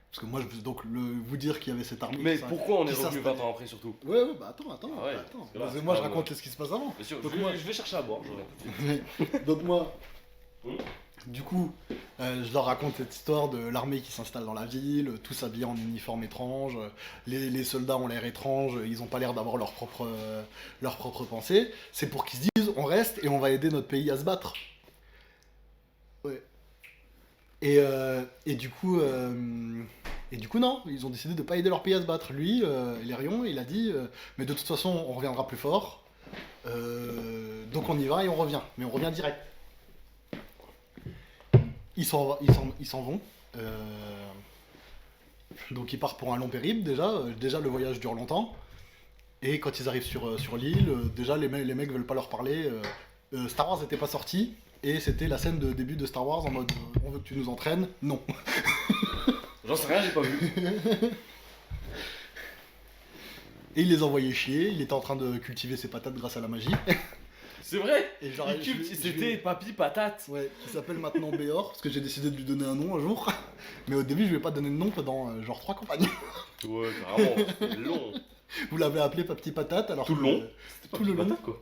Parce que moi, vous dire qu'il y avait cette armée. Mais pourquoi on est revenu 20 ans après surtout? Ouais, bah attends. Ah ouais, Là, moi, je raconte ce qui se passe avant. Bien sûr, Donc je vais chercher à boire, je reviens tout de suite. Donc moi, du coup, je leur raconte cette histoire de l'armée qui s'installe dans la ville, tous habillés en uniforme étrange, les soldats ont l'air étranges, ils ont pas l'air d'avoir leur propre pensée. C'est pour qu'ils se disent, on reste et on va aider notre pays à se battre. Ouais. Et du coup, non, ils ont décidé de pas aider leur pays à se battre. Lui, Lérion, il a dit, mais de toute façon, on reviendra plus fort. Donc on y va et on revient. Mais on revient direct. Ils s'en vont. Donc ils partent pour un long périple déjà. Déjà le voyage dure longtemps. Et quand ils arrivent sur l'île, déjà les mecs veulent pas leur parler. Star Wars n'était pas sorti. Et c'était la scène de début de Star Wars en mode on veut que tu nous entraînes. Non. J'en sais rien, j'ai pas vu. Et il les envoyait chier. Il était en train de cultiver ses patates grâce à la magie. C'est vrai. Et genre, C'était Papy Patate. Ouais, qui s'appelle maintenant Béor, parce que j'ai décidé de lui donner un nom un jour. Mais au début, je lui ai pas donné de nom pendant genre 3 campagnes. Ouais, carrément, c'était long. Vous l'avez appelé Papy Patate, alors Tout le que, long. C'était tout le long. Patate, quoi.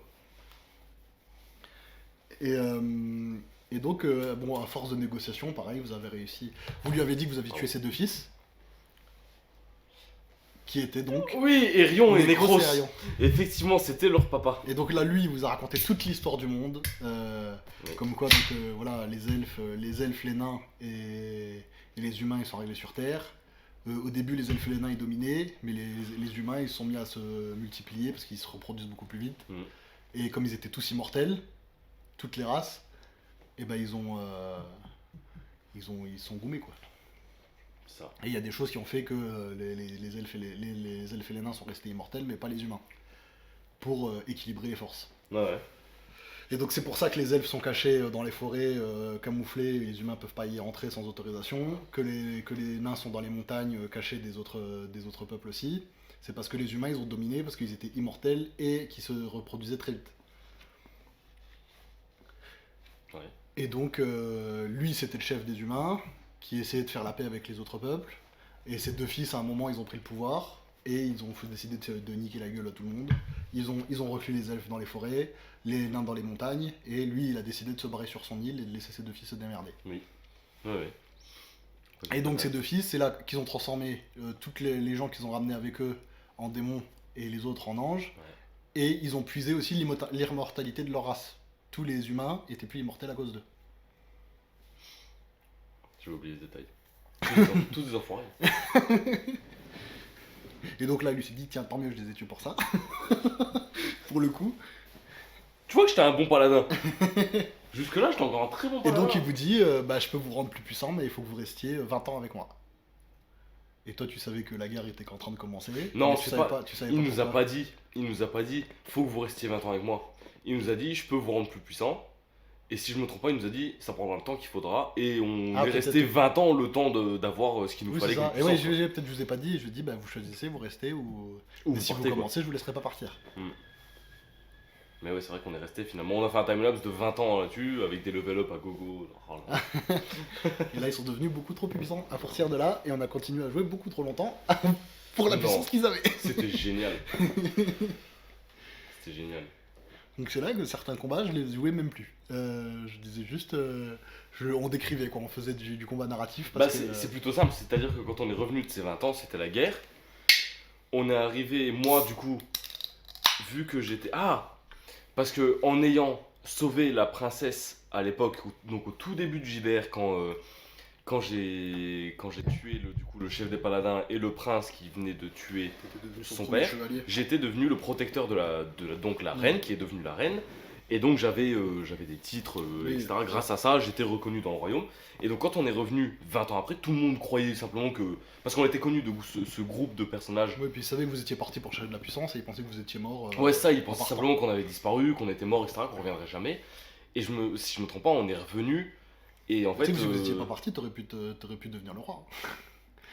Et donc, bon, à force de négociation, pareil, vous avez réussi. Vous lui avez dit que vous aviez tué ses 2 fils. Qui étaient donc. Oui, Erion et Nécros Nécros. et Arion. Effectivement, c'était leur papa. Et donc là, lui, il vous a raconté toute l'histoire du monde. Oui. Comme quoi, donc, voilà, les elfes, les nains et les humains, ils sont arrivés sur Terre. Au début, les elfes et les nains, ils dominaient, mais les humains, ils se sont mis à se multiplier parce qu'ils se reproduisent beaucoup plus vite. Mm. Et comme ils étaient tous immortels, toutes les races, et ben ils sont goumés, quoi. Ça. Et il y a des choses qui ont fait que les elfes et les nains sont restés immortels, mais pas les humains. Pour équilibrer les forces. Ouais. Et donc c'est pour ça que les elfes sont cachés dans les forêts, camouflés, et les humains peuvent pas y rentrer sans autorisation, que les nains sont dans les montagnes, cachés des autres peuples aussi. C'est parce que les humains, ils ont dominé, parce qu'ils étaient immortels et qui se reproduisaient très vite. Ouais. Et donc lui, c'était le chef des humains, qui essayait de faire la paix avec les autres peuples. Et ses 2 fils, à un moment, ils ont pris le pouvoir, et ils ont décidé de niquer la gueule à tout le monde. Ils ont refusé les elfes dans les forêts, les nains dans les montagnes, et lui, il a décidé de se barrer sur son île et de laisser ses 2 fils se démerder. Oui. Ouais. Et donc ces 2 fils, c'est là qu'ils ont transformé toutes les gens qu'ils ont ramenés avec eux en démons et les autres en anges. Ouais. Et ils ont puisé aussi l'immortalité de leur race. Tous les humains étaient plus immortels à cause d'eux. J'ai oublié les détails. Tous des enfoirés. Et donc là, lui s'est dit, tiens, tant mieux, je les ai tués pour ça. Pour le coup. Tu vois que j'étais un bon paladin. Jusque là, j'étais encore un très bon Et paladin. donc il vous dit, je peux vous rendre plus puissant, mais il faut que vous restiez 20 ans avec moi. Et toi, tu savais que la guerre était qu'en train de commencer. Non, mais tu savais pas. Tu savais il pas nous a pourquoi. pas dit. Il nous a pas dit, faut que vous restiez 20 ans avec moi. Il nous a dit, je peux vous rendre plus puissant. Et si je me trompe pas, il nous a dit, ça prendra le temps qu'il faudra. Et on Ah, est peut-être. resté 20 ans le temps d'avoir ce qu'il nous Oui, fallait c'est ça. comme Et ouais, puissance, peut-être je vous ai pas dit, je lui ai dit, vous choisissez, vous restez, ou Ou mais vous si partez, vous quoi. commencez, je vous laisserai pas partir. Mais ouais, c'est vrai qu'on est resté finalement. On a fait un timelapse de 20 ans là-dessus, avec des level up à gogo. Oh là là. Et là, ils sont devenus beaucoup trop puissants à partir de là, et on a continué à jouer beaucoup trop longtemps pour la Non. puissance qu'ils avaient. C'était génial. C'était génial. Donc c'est là que certains combats, je les jouais même plus. Je disais juste, on décrivait quoi, on faisait du combat narratif. Bah, Parce que, c'est plutôt simple, c'est-à-dire que quand on est revenu de ces 20 ans, c'était la guerre. On est arrivé, moi du coup, vu que j'étais. Ah, parce que en ayant sauvé la princesse à l'époque, donc au tout début du JDR, quand j'ai tué le chef des paladins et le prince qui venait de tuer t'étais devenu son premier père, chevalier. j'étais devenu le protecteur donc la reine qui est devenue la reine. Et donc j'avais des titres, Oui. etc. Grâce à ça, j'étais reconnu dans le royaume. Et donc quand on est revenu 20 ans après, tout le monde croyait simplement que... Parce qu'on était connu de ce groupe de personnages. Oui, puis ils savaient que vous étiez parti pour chercher de la puissance et ils pensaient que vous étiez mort. Ouais, ça, ils en pensaient partant. simplement qu'on avait disparu, qu'on était mort, etc., qu'on reviendrait jamais. Et si je me trompe pas, on est revenu. Et en Tu fait. sais que si vous étiez pas parti, t'aurais pu devenir le roi.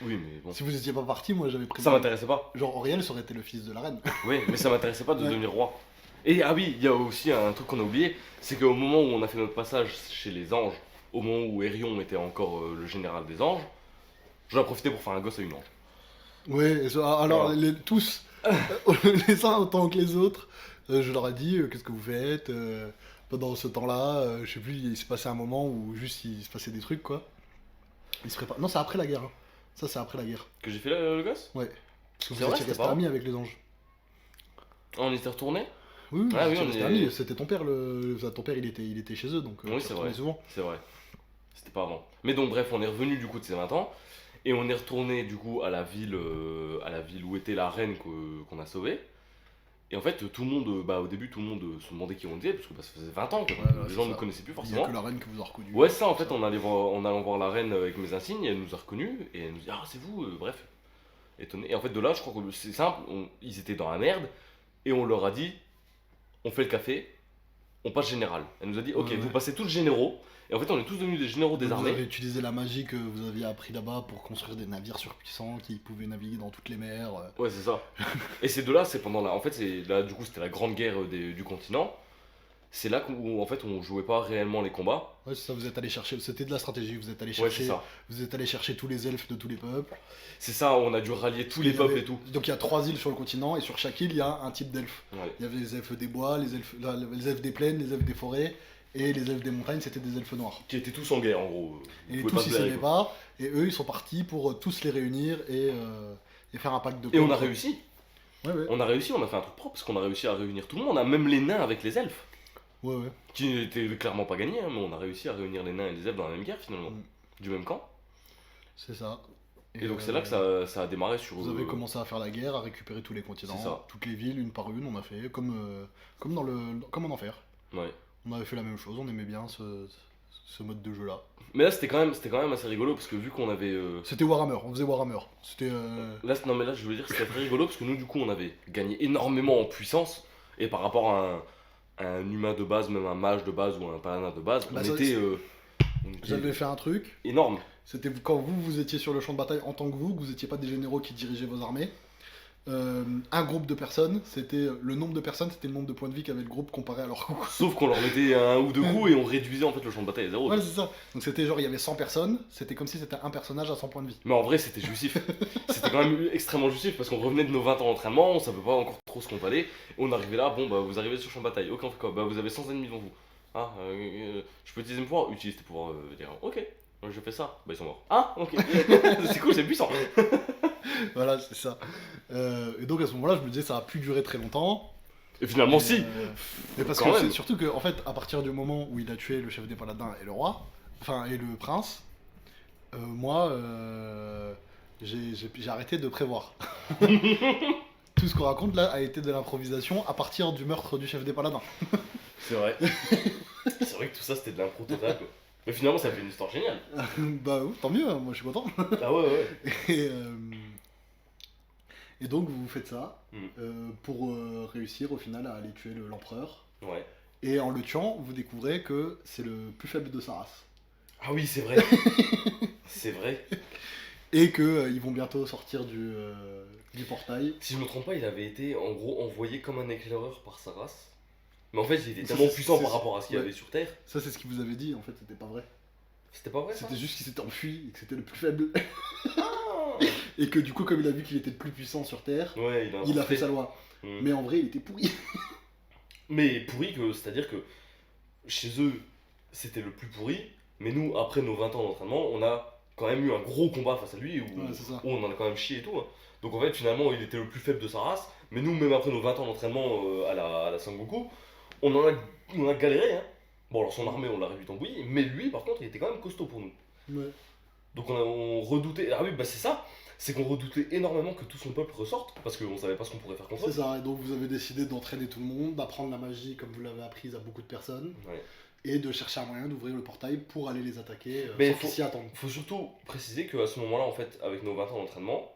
Oui, mais bon. Si vous étiez pas parti, moi j'avais pris. Ça m'intéressait pas. Genre Auriel, ça aurait été le fils de la reine. Oui, mais ça m'intéressait pas de Ouais. devenir roi. Et ah oui, il y a aussi un truc qu'on a oublié, c'est qu'au moment où on a fait notre passage chez les anges, au moment où Erion était encore le général des anges, j'en ai profité pour faire un gosse à une ange. Ouais, alors Voilà. tous, les uns autant que les autres, je leur ai dit qu'est-ce que vous faites pendant ce temps-là. Je sais plus, il s'est passé un moment où juste il se passait des trucs quoi. Ils se préparent. Non, c'est après la guerre. Hein. Ça, c'est après la guerre. Que j'ai fait le gosse. Ouais. Parce que C'est vous vrai, étiez c'était restés pas amis avec les anges. On était retourné. Oui, oui, Ah vous oui, étiez on restés est- amis. C'était ton père, ton père, il était chez eux, donc Oui, tu c'est retournais vrai. souvent. C'est vrai. C'était pas avant. Mais donc bref, on est revenu du coup de ces 20 ans. Et on est retourné du coup à la ville où était la reine qu'on a sauvée. Et en fait, tout le monde, au début, tout le monde se demandait qui on était, parce que ça faisait 20 ans, quoi, Ouais, donc, ouais, les c'est gens ne ça. nous connaissaient plus Il y a forcément. que la reine que vous a reconnu. Ouais, c'est ça, en fait, en allant voir la reine avec mes insignes, elle nous a reconnus, et elle nous dit, ah, c'est vous, bref. Étonné. Et en fait, de là, je crois que c'est simple, ils étaient dans la merde, et on leur a dit, on fait le café, on passe général. Elle nous a dit, ok, Ouais, vous ouais. passez tous généraux, et en fait, on est tous devenus des généraux des Vous armées. avez utilisé la magie que vous aviez appris là-bas pour construire des navires surpuissants qui pouvaient naviguer dans toutes les mers. Ouais, c'est ça. Et c'est de là, c'est pendant la. En fait, c'est là, du coup, c'était la grande guerre du continent. c'est là où en fait on jouait pas réellement les combats. Ouais, c'est ça, vous êtes allé chercher, c'était de la stratégie, Ouais, c'est ça. vous êtes allé chercher tous les elfes de tous les peuples. C'est ça, on a dû rallier tous les Il y peuples avait- et tout. Donc il y a 3 îles sur le continent, et sur chaque île, il y a un type d'elfe. Ouais. Il y avait les elfes des bois, les elfes des plaines, les elfes des forêts, et les elfes des montagnes, c'était des elfes noirs. Qui étaient tous en guerre en gros. Et Vous pouvez tous pas ils se blairer, s'aimaient quoi. pas, et eux, ils sont partis pour tous les réunir et faire un pacte de Et on a contre. réussi. Ouais, ouais. On a réussi, on a fait un truc propre parce qu'on a réussi à réunir tout le monde. On a même les nains avec les elfes. Ouais, ouais. Qui n'étaient clairement pas gagnés, hein, mais on a réussi à réunir les nains et les elfes dans la même guerre finalement. Mm. Du même camp. C'est ça. Et donc c'est là que ça a démarré sur. Vous avez commencé à faire la guerre, à récupérer tous les continents, C'est ça. toutes les villes, une par une, on a fait comme en enfer. Ouais. On avait fait la même chose, on aimait bien ce mode de jeu là. Mais là c'était quand même assez rigolo parce que vu qu'on avait. C'était Warhammer, on faisait Warhammer. C'était. Non mais là je veux dire c'était très rigolo parce que nous du coup on avait gagné énormément en puissance et par rapport à un humain de base, même un mage de base ou un paladin de base, Bah, on ça, était J'avais fait un truc, énorme. c'était quand vous étiez sur le champ de bataille en tant que vous n'étiez pas des généraux qui dirigeaient vos armées. Un groupe de personnes, c'était le nombre de personnes, c'était le nombre de points de vie qu'avait le groupe comparé à leur coups. Sauf qu'on leur mettait un ou deux coups et on réduisait en fait le champ de bataille à zéro. Ouais, c'est ça. Donc c'était genre, il y avait 100 personnes, c'était comme si c'était un personnage à 100 points de vie. Mais en vrai c'était jouissif. C'était quand même extrêmement jouissif parce qu'on revenait de nos 20 ans d'entraînement, on savait pas encore trop ce qu'on fallait. Et on arrivait là, bon bah vous arrivez sur le champ de bataille, ok on fait quoi? Bah vous avez 100 ennemis devant vous. Ah, je peux utiliser mes pouvoirs? Utilise tes pouvoirs, dire ok, je fais ça. Bah ils sont morts. Ah ok, c'est cool, c'est puissant. Voilà, c'est ça. Et donc à ce moment-là, je me disais, ça a pu durer très longtemps. Et finalement Et, si. mais parce Quand que même. c'est surtout que, en fait, à partir du moment où il a tué le chef des paladins et le roi, enfin, et le prince, moi, j'ai arrêté de prévoir. Tout ce qu'on raconte là a été de l'improvisation à partir du meurtre du chef des paladins. C'est vrai. C'est vrai que tout ça c'était de l'impro totale quoi. Mais finalement ça fait une histoire géniale. Bah oui, tant mieux, hein, moi je suis content. Ah ouais. Et, et donc vous faites ça Mm. pour réussir au final à aller tuer l'empereur. Ouais. Et en le tuant, vous découvrez que c'est le plus faible de sa race. Ah oui c'est vrai. C'est vrai. Et que ils vont bientôt sortir du portail. Si je me trompe pas, il avait été en gros envoyé comme un éclaireur par sa race. Mais en fait, il était Ça, tellement c'est- puissant c'est- par rapport à ce qu'il y ouais. avait sur Terre. Ça c'est ce qu'il vous avait dit, en fait c'était pas vrai. C'était pas vrai ça? C'était juste qu'il s'était enfui et que c'était le plus faible. Ah Et que du coup comme il a vu qu'il était le plus puissant sur Terre, Ouais, il a fait sa loi. Mm. Mais en vrai il était pourri. Mais pourri que, c'est-à-dire que chez eux, c'était le plus pourri. Mais nous, après nos 20 ans d'entraînement, on a quand même eu un gros combat face à lui où, Ouais, c'est ça. où on en a quand même chié et tout. Hein. Donc en fait, finalement, il était le plus faible de sa race. Mais nous, même après nos 20 ans d'entraînement à la Sangoku, on a galéré. Hein. Bon, alors son armée, on l'a réduite en bouillie. Mais lui, par contre, il était quand même costaud pour nous. Ouais. Donc on redoutait. Ah oui, bah c'est ça. C'est qu'on redoutait énormément que tout son peuple ressorte. Parce qu'on savait pas ce qu'on pourrait faire contre C'est eux. ça, et donc vous avez décidé d'entraîner tout le monde, d'apprendre la magie comme vous l'avez apprise à beaucoup de personnes, Ouais. et de chercher un moyen d'ouvrir le portail pour aller les attaquer Mais sans qu'ils s'y attendent. Faut surtout préciser qu'à ce moment-là, en fait, avec nos 20 ans d'entraînement,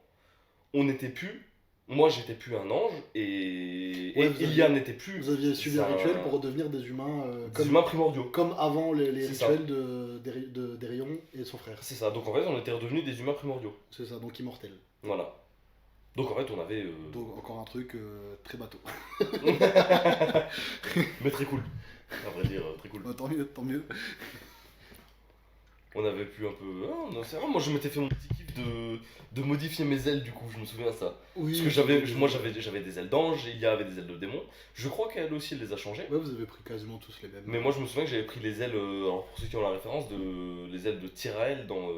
on n'était plus. Moi, j'étais plus un ange Ouais, et vous Ilian aviez- n'était plus. Vous aviez suivi un Ça- rituel pour redevenir des humains Des humains primordiaux. comme avant les C'est ça. rituels d'Erion et son frère. C'est ça. Donc en fait, on était redevenus des humains primordiaux. C'est ça, donc immortel. Voilà. Donc en fait, on avait. Donc encore un truc très bateau. Mais très cool. À vrai dire, très cool. Bah, tant mieux, tant mieux. On avait pu un peu. Ah, non, c'est vrai, moi je m'étais fait mon petit kiff de modifier mes ailes du coup, je me souviens de ça. Oui, Parce que moi j'avais des ailes d'ange, et il y avait des ailes de démon. Je crois qu'elle aussi elle les a changées. Ouais, vous avez pris quasiment tous les mêmes. Mais moi je me souviens que j'avais pris les ailes, alors pour ceux qui ont la référence, les ailes de Tyrael dans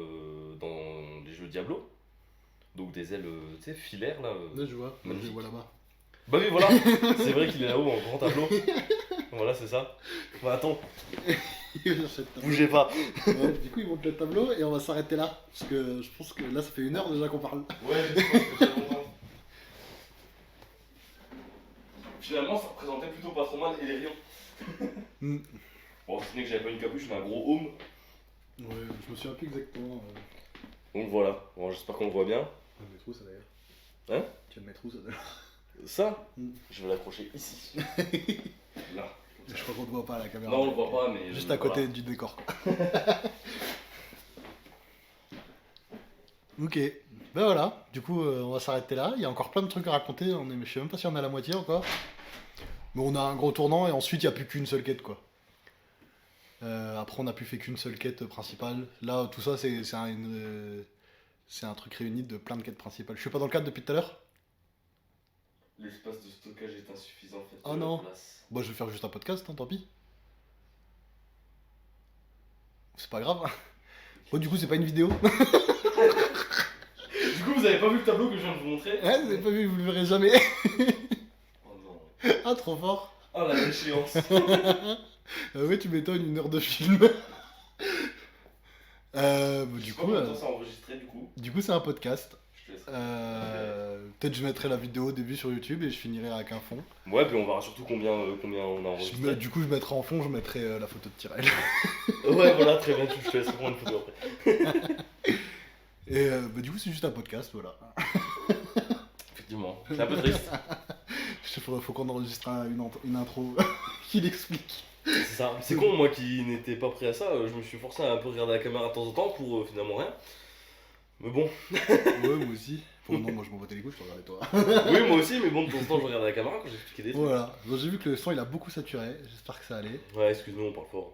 les jeux Diablo. Donc des ailes, tu sais, filaires là. Là, je vois, je les Magnifique. vois là-bas. Bah oui, voilà, c'est vrai qu'il est là-haut en grand tableau. Voilà, c'est ça. Bah attends, bougez pas. Ouais, du coup, ils montent le tableau et on va s'arrêter là. Parce que je pense que là, ça fait 1 heure déjà qu'on parle. Ouais, je pense que j'ai longtemps. Finalement, ça représentait plutôt pas trop mal Elerion. Hmm. Bon, si ce n'est que j'avais pas une capuche, mais un gros home. Ouais, je me souviens plus exactement. Donc voilà, bon, j'espère qu'on le voit bien. Tu vas me mettre où ça d'ailleurs Hein? Tu vas me mettre où ça d'ailleurs Ça, Mm. je vais l'accrocher ici. Là. Je crois qu'on ne voit pas à la caméra. Non, on le voit pas, mais. Juste à côté du décor. Quoi. Ok, ben voilà, du coup on va s'arrêter là. Il y a encore plein de trucs à raconter, je sais même pas si on est à la moitié encore. Mais on a un gros tournant et ensuite il n'y a plus qu'une seule quête quoi. Après on n'a plus fait qu'une seule quête principale. Là tout ça c'est un truc réuni de plein de quêtes principales. Je suis pas dans le cadre depuis tout à l'heure. L'espace de stockage est insuffisant, faites Oh de la non. place. Bon je vais faire juste un podcast, hein, tant pis. C'est pas grave. Bon du coup c'est pas une vidéo. Du coup, vous avez pas vu le tableau que je viens de vous montrer? Ouais, vous avez pas vu, vous le verrez jamais. Oh non. Ah trop fort. Oh la déchéance. Ouais tu m'étonnes, 1 heure de film. Bah, Je sais pas combien de temps ça a enregistré du coup. du coup c'est un podcast. Je te laisse. Peut-être je mettrai la vidéo au début sur YouTube et je finirai avec un fond. Ouais, puis on verra surtout combien on a enregistré. Du coup je mettrai en fond, je mettrai la photo de Tyrell. Ouais, voilà, très bien, je te laisse prendre une photo après. Et bah, du coup c'est juste un podcast, voilà. Effectivement, c'est un peu triste. Faut qu'on enregistre une intro qui l'explique. C'est ça. C'est con, moi qui n'étais pas prêt à ça, je me suis forcé à un peu regarder la caméra de temps en temps pour finalement rien. Mais bon. Ouais, moi aussi. Bon, non, moi je m'en battais les couilles, je te regardais toi. Oui, moi aussi, mais bon, de temps en temps je regardais la caméra quand j'expliquais des trucs. Voilà. Bon, j'ai vu que le son il a beaucoup saturé, j'espère que ça allait. Ouais, excuse-nous, on parle fort.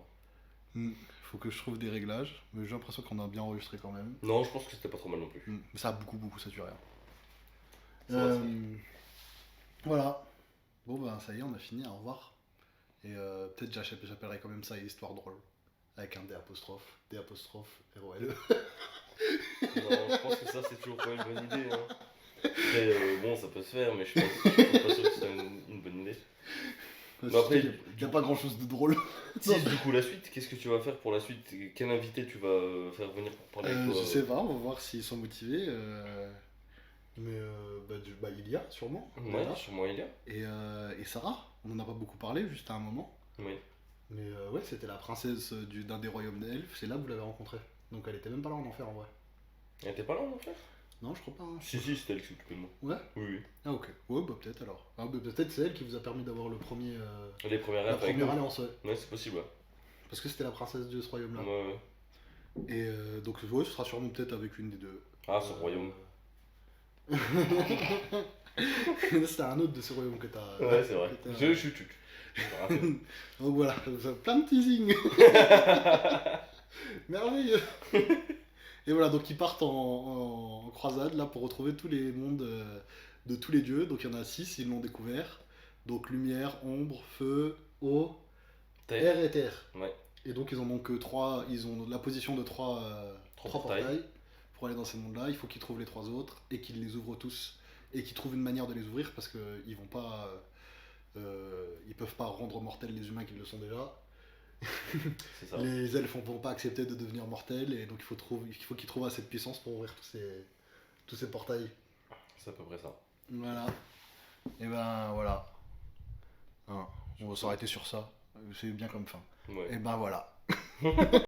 Faut que je trouve des réglages, mais j'ai l'impression qu'on a bien enregistré quand même. Non, je pense que c'était pas trop mal non plus. Mais ça a beaucoup saturé. Ça va, Voilà. Bon bah ça y est, on a fini, au revoir. Et peut-être j'appellerai quand même ça histoire drôle. Avec un D apostrophe, ROLE. Non, je pense que ça c'est toujours pas une bonne idée. Hein. Après, bon, ça peut se faire, mais je suis pas sûr que c'est une bonne idée. Mais après, il n'y a pas grand chose de drôle. Si, du coup, la suite, qu'est-ce que tu vas faire pour la suite? Quel invité tu vas faire venir pour parler avec toi? Je sais pas, on va voir s'ils sont motivés. Mais il y a sûrement. Ouais, sûrement il y a. Et Sarah, on en a pas beaucoup parlé juste à un moment. Oui. Mais ouais, c'était la princesse d'un des royaumes d'elfes, c'est là que vous l'avez rencontrée. Donc elle était même pas là en enfer en vrai. Elle était pas là en fait? Non, je crois pas. Hein. Si, c'était elle qui s'occupait de moi. Ouais. Oui, oui. Ah ok. Ouais, bah peut-être alors. Ah, bah, peut-être c'est elle qui vous a permis d'avoir le premier. Les premières La rêves avec première nous. alliance, ouais. Ouais, c'est possible, ouais. Parce que c'était la princesse de ce royaume-là. Ouais. Et donc ouais, ce sera sûrement peut-être avec une des deux. Ah, ce royaume. C'était un autre de ce royaume que t'as. Ouais, c'est vrai. Je suis tu. Donc voilà, plein de teasing. Merveilleux. Et voilà, donc ils partent en croisade là pour retrouver tous les mondes de tous les dieux. Donc il y en a 6, ils l'ont découvert. Donc lumière, ombre, feu, eau, air et terre. Ouais. Et donc ils en ont que 3, ils ont la position de 3 portails pour aller dans ces mondes là. Il faut qu'ils trouvent les 3 autres et qu'ils les ouvrent tous. Et qu'ils trouvent une manière de les ouvrir parce qu'ils vont pas... ils peuvent pas rendre mortels les humains qui le sont déjà. C'est ça. Les elfes vont pas accepter de devenir mortels et donc il faut qu'ils trouvent assez de puissance pour ouvrir tous ces portails. C'est à peu près ça. Voilà. Et ben voilà. Hein, on va s'arrêter sur ça. C'est bien comme fin. Ouais. Et ben voilà.